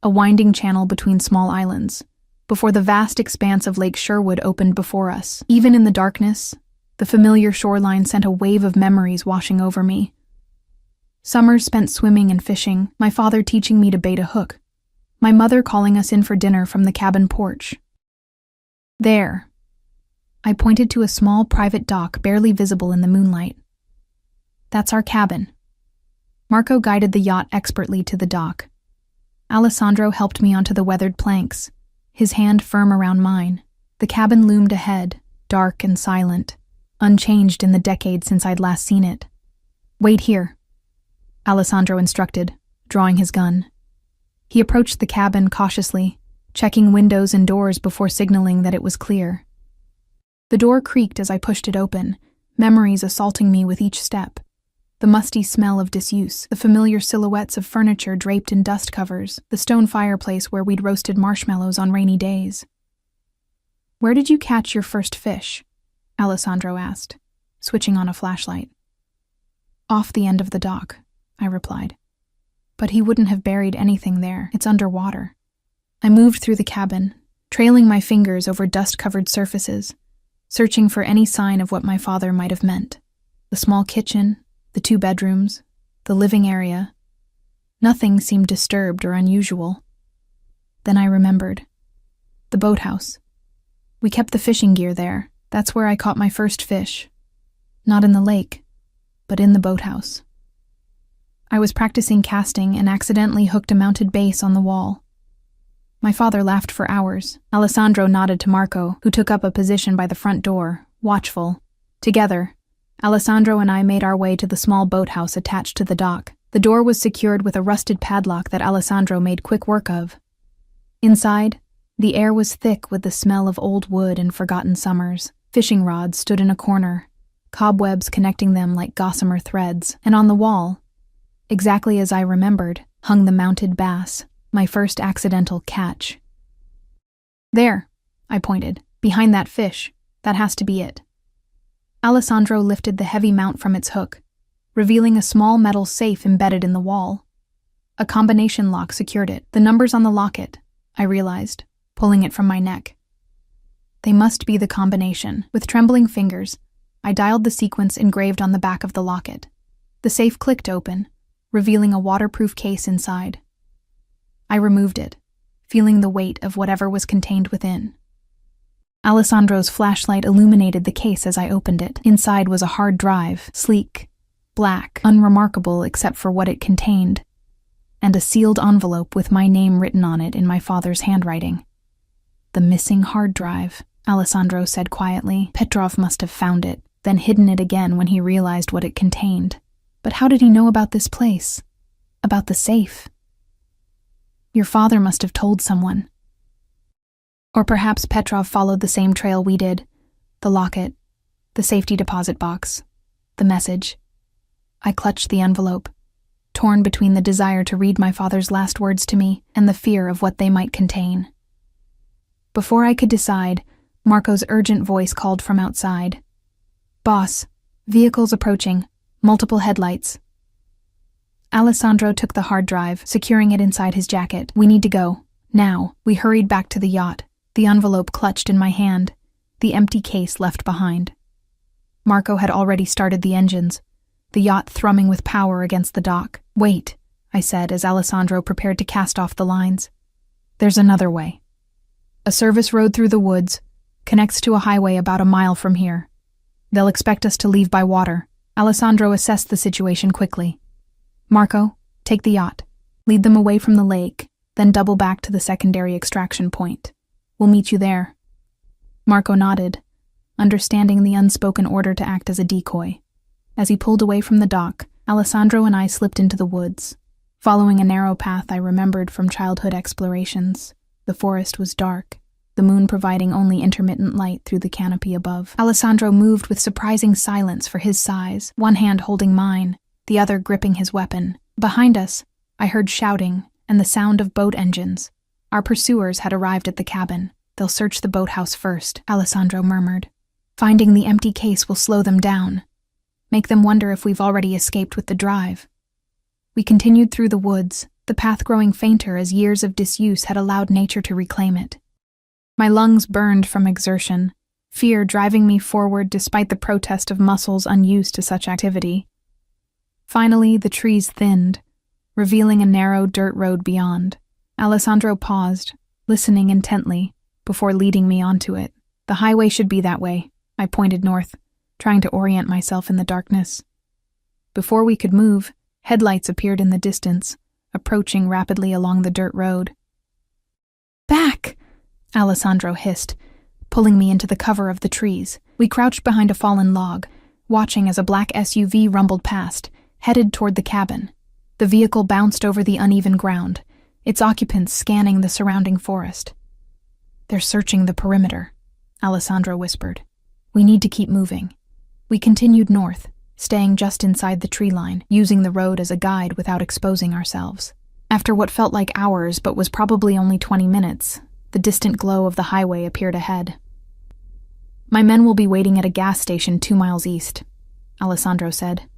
a winding channel between small islands, before the vast expanse of Lake Sherwood opened before us. Even in the darkness, the familiar shoreline sent a wave of memories washing over me. Summers spent swimming and fishing, my father teaching me to bait a hook, my mother calling us in for dinner from the cabin porch. "There." I pointed to a small private dock barely visible in the moonlight. "That's our cabin." Marco guided the yacht expertly to the dock. Alessandro helped me onto the weathered planks, his hand firm around mine. The cabin loomed ahead, dark and silent, unchanged in the decade since I'd last seen it. "Wait here," Alessandro instructed, drawing his gun. He approached the cabin cautiously, checking windows and doors before signaling that it was clear. The door creaked as I pushed it open, memories assaulting me with each step. The musty smell of disuse, the familiar silhouettes of furniture draped in dust covers, the stone fireplace where we'd roasted marshmallows on rainy days. "Where did you catch your first fish?" Alessandro asked, switching on a flashlight. Off the end of the dock, I replied. But he wouldn't have buried anything there. It's underwater. I moved through the cabin, trailing my fingers over dust-covered surfaces, searching for any sign of what my father might have meant. The small kitchen, the 2 bedrooms, the living area. Nothing seemed disturbed or unusual. Then I remembered. The boathouse. We kept the fishing gear there. That's where I caught my first fish. Not in the lake, but in the boathouse. I was practicing casting and accidentally hooked a mounted base on the wall. My father laughed for hours. Alessandro nodded to Marco, who took up a position by the front door, watchful. Together, Alessandro and I made our way to the small boathouse attached to the dock. The door was secured with a rusted padlock that Alessandro made quick work of. Inside, the air was thick with the smell of old wood and forgotten summers. Fishing rods stood in a corner, cobwebs connecting them like gossamer threads, and on the wall, exactly as I remembered, hung the mounted bass, my first accidental catch. There, I pointed, behind that fish. That has to be it. Alessandro lifted the heavy mount from its hook, revealing a small metal safe embedded in the wall. A combination lock secured it. The numbers on the locket, I realized, pulling it from my neck. They must be the combination. With trembling fingers, I dialed the sequence engraved on the back of the locket. The safe clicked open, revealing a waterproof case inside. I removed it, feeling the weight of whatever was contained within. Alessandro's flashlight illuminated the case as I opened it. Inside was a hard drive, sleek, black, unremarkable except for what it contained, and a sealed envelope with my name written on it in my father's handwriting. The missing hard drive, Alessandro said quietly. Petrov must have found it, then hidden it again when he realized what it contained. But how did he know about this place? About the safe? Your father must have told someone. Or perhaps Petrov followed the same trail we did. The locket, the safety deposit box, the message. I clutched the envelope, torn between the desire to read my father's last words to me and the fear of what they might contain. Before I could decide, Marco's urgent voice called from outside. "Boss, vehicles approaching, multiple headlights." Alessandro took the hard drive, securing it inside his jacket. "We need to go. Now." We hurried back to the yacht, the envelope clutched in my hand, the empty case left behind. Marco had already started the engines, the yacht thrumming with power against the dock. "Wait," I said as Alessandro prepared to cast off the lines. "There's another way. A service road through the woods connects to a highway about a mile from here. They'll expect us to leave by water." Alessandro assessed the situation quickly. "Marco, take the yacht. Lead them away from the lake, then double back to the secondary extraction point. We'll meet you there." Marco nodded, understanding the unspoken order to act as a decoy. As he pulled away from the dock, Alessandro and I slipped into the woods, following a narrow path I remembered from childhood explorations. The forest was dark, the moon providing only intermittent light through the canopy above. Alessandro moved with surprising silence for his size, one hand holding mine, the other gripping his weapon. Behind us, I heard shouting and the sound of boat engines. Our pursuers had arrived at the cabin. "They'll search the boathouse first," Alessandro murmured. "Finding the empty case will slow them down, make them wonder if we've already escaped with the drive." We continued through the woods, the path growing fainter as years of disuse had allowed nature to reclaim it. My lungs burned from exertion, fear driving me forward despite the protest of muscles unused to such activity. Finally, the trees thinned, revealing a narrow dirt road beyond. Alessandro paused, listening intently, before leading me onto it. "The highway should be that way," I pointed north, trying to orient myself in the darkness. Before we could move, headlights appeared in the distance, approaching rapidly along the dirt road. "Back!" Alessandro hissed, pulling me into the cover of the trees. We crouched behind a fallen log, watching as a black SUV rumbled past, headed toward the cabin. The vehicle bounced over the uneven ground, its occupants scanning the surrounding forest. "They're searching the perimeter," Alessandro whispered. "We need to keep moving." We continued north, staying just inside the tree line, using the road as a guide without exposing ourselves. After what felt like hours but was probably only 20 minutes, the distant glow of the highway appeared ahead. "My men will be waiting at a gas station 2 miles east," Alessandro said.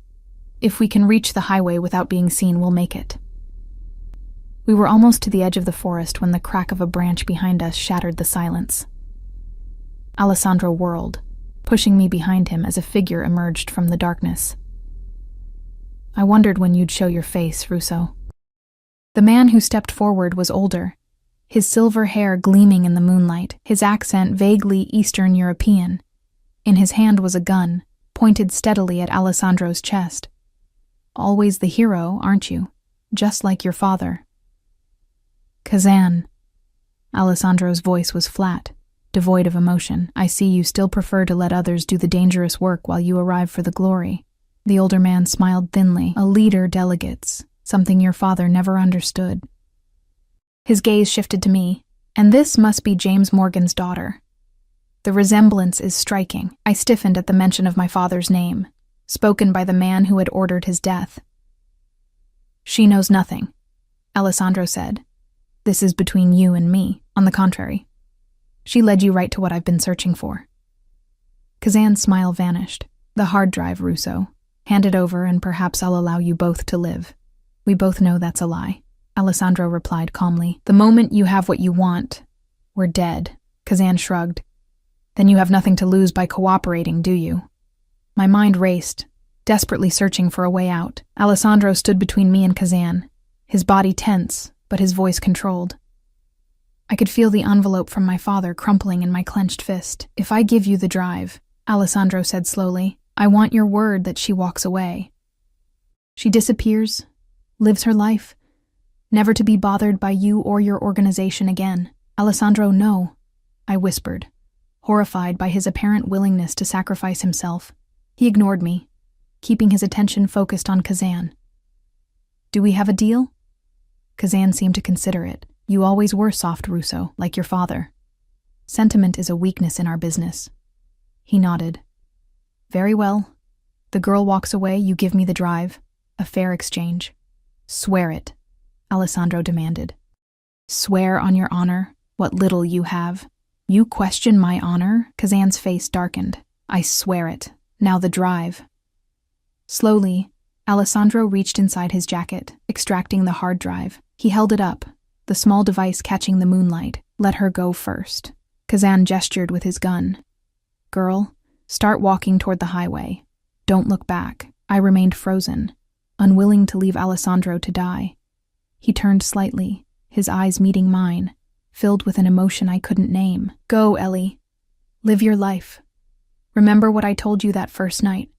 If we can reach the highway without being seen, we'll make it. We were almost to the edge of the forest when the crack of a branch behind us shattered the silence. Alessandro whirled, pushing me behind him as a figure emerged from the darkness. I wondered when you'd show your face, Russo. The man who stepped forward was older, his silver hair gleaming in the moonlight, his accent vaguely Eastern European. In his hand was a gun, pointed steadily at Alessandro's chest. Always the hero, aren't you? Just like your father. Kazan. Alessandro's voice was flat, devoid of emotion. I see you still prefer to let others do the dangerous work while you arrive for the glory. The older man smiled thinly. A leader delegates, something your father never understood. His gaze shifted to me, and this must be James Morgan's daughter. The resemblance is striking. I stiffened at the mention of my father's name, spoken by the man who had ordered his death. She knows nothing, Alessandro said. This is between you and me. On the contrary, she led you right to what I've been searching for. Kazan's smile vanished. The hard drive, Russo. Hand it over and perhaps I'll allow you both to live. We both know that's a lie, Alessandro replied calmly. The moment you have what you want, we're dead. Kazan shrugged. Then you have nothing to lose by cooperating, do you? My mind raced, desperately searching for a way out. Alessandro stood between me and Kazan, his body tense, but his voice controlled. I could feel the envelope from my father crumpling in my clenched fist. If I give you the drive, Alessandro said slowly, I want your word that she walks away. She disappears, lives her life, never to be bothered by you or your organization again. Alessandro, no, I whispered, horrified by his apparent willingness to sacrifice himself. He ignored me, keeping his attention focused on Kazan. Do we have a deal? Kazan seemed to consider it. You always were soft, Russo, like your father. Sentiment is a weakness in our business. He nodded. Very well. The girl walks away, you give me the drive. A fair exchange. Swear it, Alessandro demanded. Swear on your honor, what little you have. You question my honor? Kazan's face darkened. I swear it. Now the drive. Slowly, Alessandro reached inside his jacket, extracting the hard drive. He held it up, the small device catching the moonlight. Let her go first. Kazan gestured with his gun. Girl, start walking toward the highway. Don't look back. I remained frozen, unwilling to leave Alessandro to die. He turned slightly, his eyes meeting mine, filled with an emotion I couldn't name. Go, Ellie. Live your life. Remember what I told you that first night.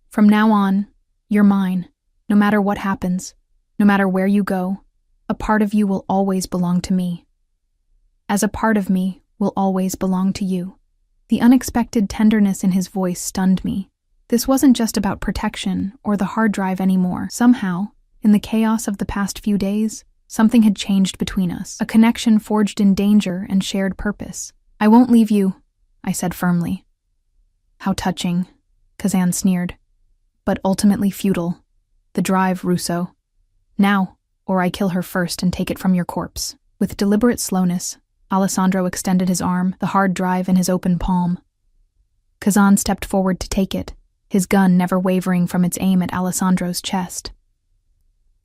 From now on, you're mine. No matter what happens, no matter where you go, a part of you will always belong to me. As a part of me will always belong to you. The unexpected tenderness in his voice stunned me. This wasn't just about protection or the hard drive anymore. Somehow, in the chaos of the past few days, something had changed between us, a connection forged in danger and shared purpose. I won't leave you, I said firmly. How touching, Kazan sneered. But ultimately futile. The drive, Russo. Now, or I kill her first and take it from your corpse. With deliberate slowness, Alessandro extended his arm, the hard drive in his open palm. Kazan stepped forward to take it, his gun never wavering from its aim at Alessandro's chest.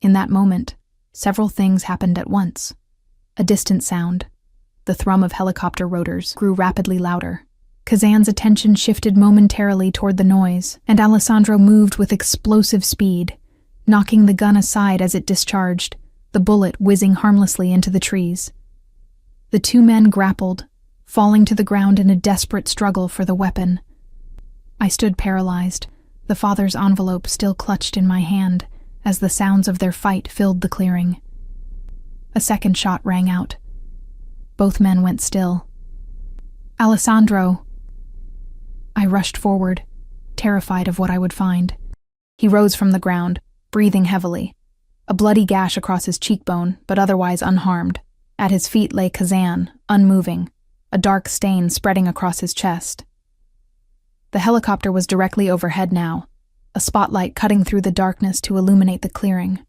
In that moment, several things happened at once. A distant sound, the thrum of helicopter rotors, grew rapidly louder. Kazan's attention shifted momentarily toward the noise, and Alessandro moved with explosive speed, knocking the gun aside as it discharged, the bullet whizzing harmlessly into the trees. The two men grappled, falling to the ground in a desperate struggle for the weapon. I stood paralyzed, the father's envelope still clutched in my hand, as the sounds of their fight filled the clearing. A second shot rang out. Both men went still. Alessandro! I rushed forward, terrified of what I would find. He rose from the ground, breathing heavily, a bloody gash across his cheekbone, but otherwise unharmed. At his feet lay Kazan, unmoving, a dark stain spreading across his chest. The helicopter was directly overhead now, a spotlight cutting through the darkness to illuminate the clearing.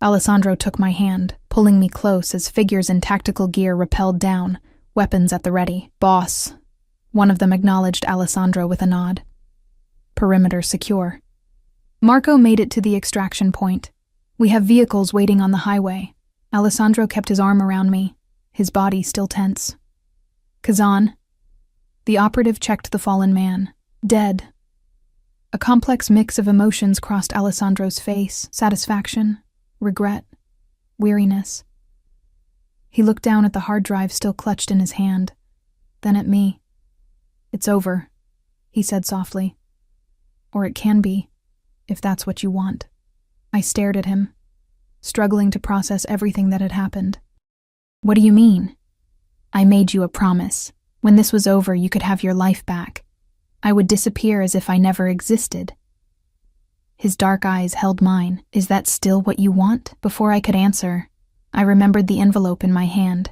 Alessandro took my hand, pulling me close as figures in tactical gear rappelled down, weapons at the ready. Boss. One of them acknowledged Alessandro with a nod. Perimeter secure. Marco made it to the extraction point. We have vehicles waiting on the highway. Alessandro kept his arm around me, his body still tense. Kazan. The operative checked the fallen man. Dead. A complex mix of emotions crossed Alessandro's face: satisfaction, regret, weariness. He looked down at the hard drive still clutched in his hand, then at me. "It's over," he said softly. "Or it can be, if that's what you want." I stared at him, struggling to process everything that had happened. "What do you mean?" "I made you a promise. When this was over, you could have your life back. I would disappear as if I never existed." His dark eyes held mine. "Is that still what you want?" Before I could answer, I remembered the envelope in my hand.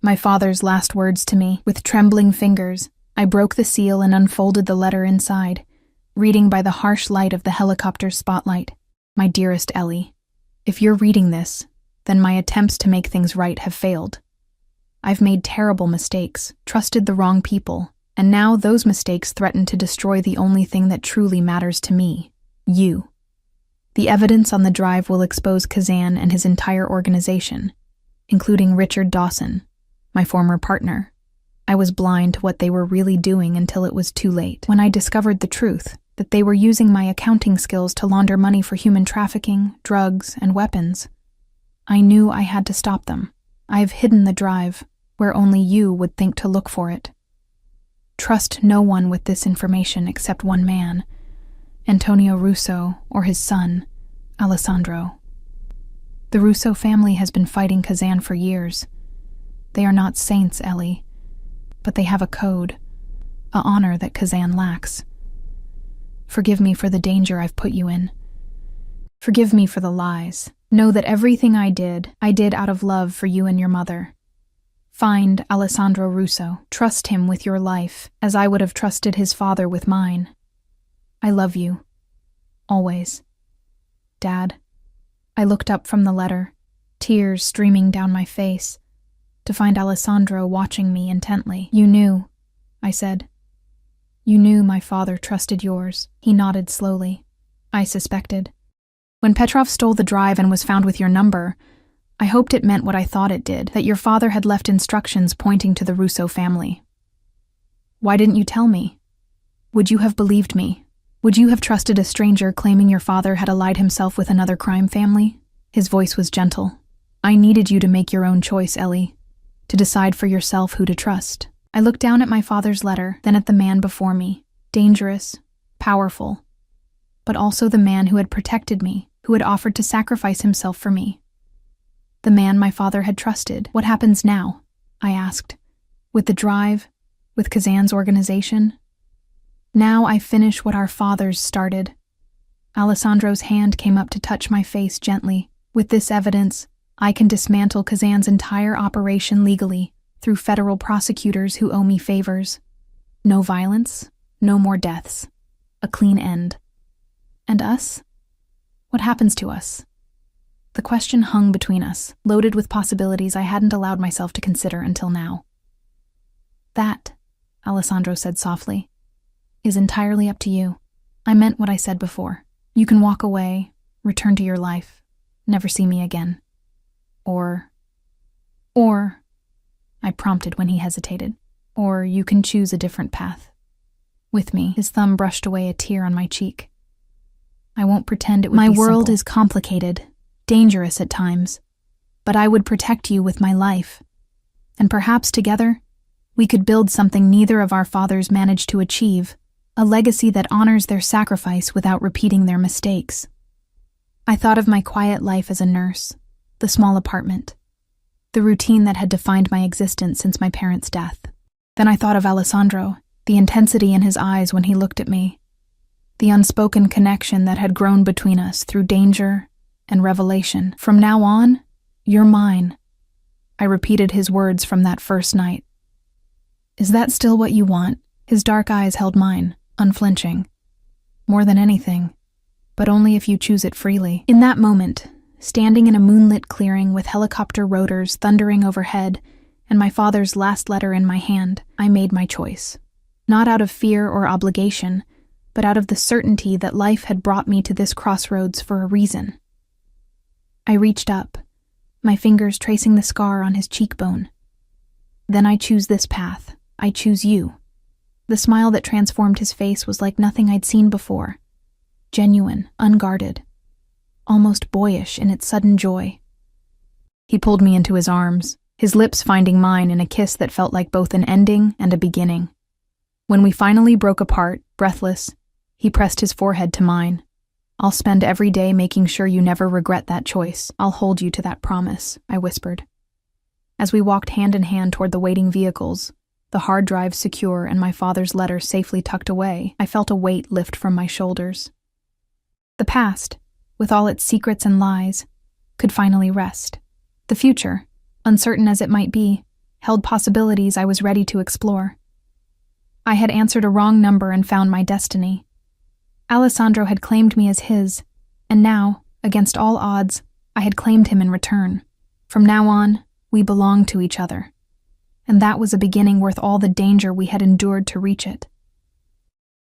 My father's last words to me. With trembling fingers, I broke the seal and unfolded the letter inside, reading by the harsh light of the helicopter's spotlight. "My dearest Ellie, if you're reading this, then my attempts to make things right have failed. I've made terrible mistakes, trusted the wrong people, and now those mistakes threaten to destroy the only thing that truly matters to me, you. The evidence on the drive will expose Kazan and his entire organization, including Richard Dawson, my former partner. I was blind to what they were really doing until it was too late. When I discovered the truth, that they were using my accounting skills to launder money for human trafficking, drugs, and weapons, I knew I had to stop them. I've hidden the drive, where only you would think to look for it. Trust no one with this information except one man, Antonio Russo, or his son, Alessandro. The Russo family has been fighting Kazan for years. They are not saints, Ellie, but they have a code, a honor that Kazan lacks. Forgive me for the danger I've put you in. Forgive me for the lies. Know that everything I did out of love for you and your mother. Find Alessandro Russo. Trust him with your life, as I would have trusted his father with mine. I love you. Always. Dad." I looked up from the letter, tears streaming down my face, to find Alessandro watching me intently. "You knew," I said. "You knew my father trusted yours." He nodded slowly. "I suspected. When Petrov stole the drive and was found with your number, I hoped it meant what I thought it did, that your father had left instructions pointing to the Russo family. Why didn't you tell me? Would you have believed me? Would you have trusted a stranger claiming your father had allied himself with another crime family?" His voice was gentle. "I needed you to make your own choice, Ellie, to decide for yourself who to trust." I looked down at my father's letter, then at the man before me, dangerous, powerful, but also the man who had protected me, who had offered to sacrifice himself for me. The man my father had trusted. "What happens now?" I asked. "With the drive? With Kazan's organization?" "Now I finish what our fathers started." Alessandro's hand came up to touch my face gently. "With this evidence, I can dismantle Kazan's entire operation legally, through federal prosecutors who owe me favors. No violence, no more deaths. A clean end. And us? What happens to us?" The question hung between us, loaded with possibilities I hadn't allowed myself to consider until now. "That," Alessandro said softly, "is entirely up to you. I meant what I said before. You can walk away, return to your life, never see me again. Or, I prompted when he hesitated, "or you can choose a different path." With me, his thumb brushed away a tear on my cheek. "I won't pretend it would be simple. My world is complicated, dangerous at times, but I would protect you with my life. And perhaps together, we could build something neither of our fathers managed to achieve, a legacy that honors their sacrifice without repeating their mistakes." I thought of my quiet life as a nurse, the small apartment, the routine that had defined my existence since my parents' death. Then I thought of Alessandro, the intensity in his eyes when he looked at me, the unspoken connection that had grown between us through danger and revelation. "From now on, you're mine." I repeated his words from that first night. "Is that still what you want?" His dark eyes held mine, unflinching. "More than anything, but only if you choose it freely." In that moment, standing in a moonlit clearing with helicopter rotors thundering overhead and my father's last letter in my hand, I made my choice. Not out of fear or obligation, but out of the certainty that life had brought me to this crossroads for a reason. I reached up, my fingers tracing the scar on his cheekbone. Then I choose this path. I choose you. The smile that transformed his face was like nothing I'd seen before. Genuine, unguarded, almost boyish in its sudden joy. He pulled me into his arms, his lips finding mine in a kiss that felt like both an ending and a beginning. When we finally broke apart, breathless, he pressed his forehead to mine. "I'll spend every day making sure you never regret that choice. I'll hold you to that promise," I whispered. As we walked hand in hand toward the waiting vehicles, the hard drive secure and my father's letter safely tucked away, I felt a weight lift from my shoulders. The past, with all its secrets and lies, could finally rest. The future, uncertain as it might be, held possibilities I was ready to explore. I had answered a wrong number and found my destiny. Alessandro had claimed me as his, and now, against all odds, I had claimed him in return. From now on, we belonged to each other. And that was a beginning worth all the danger we had endured to reach it.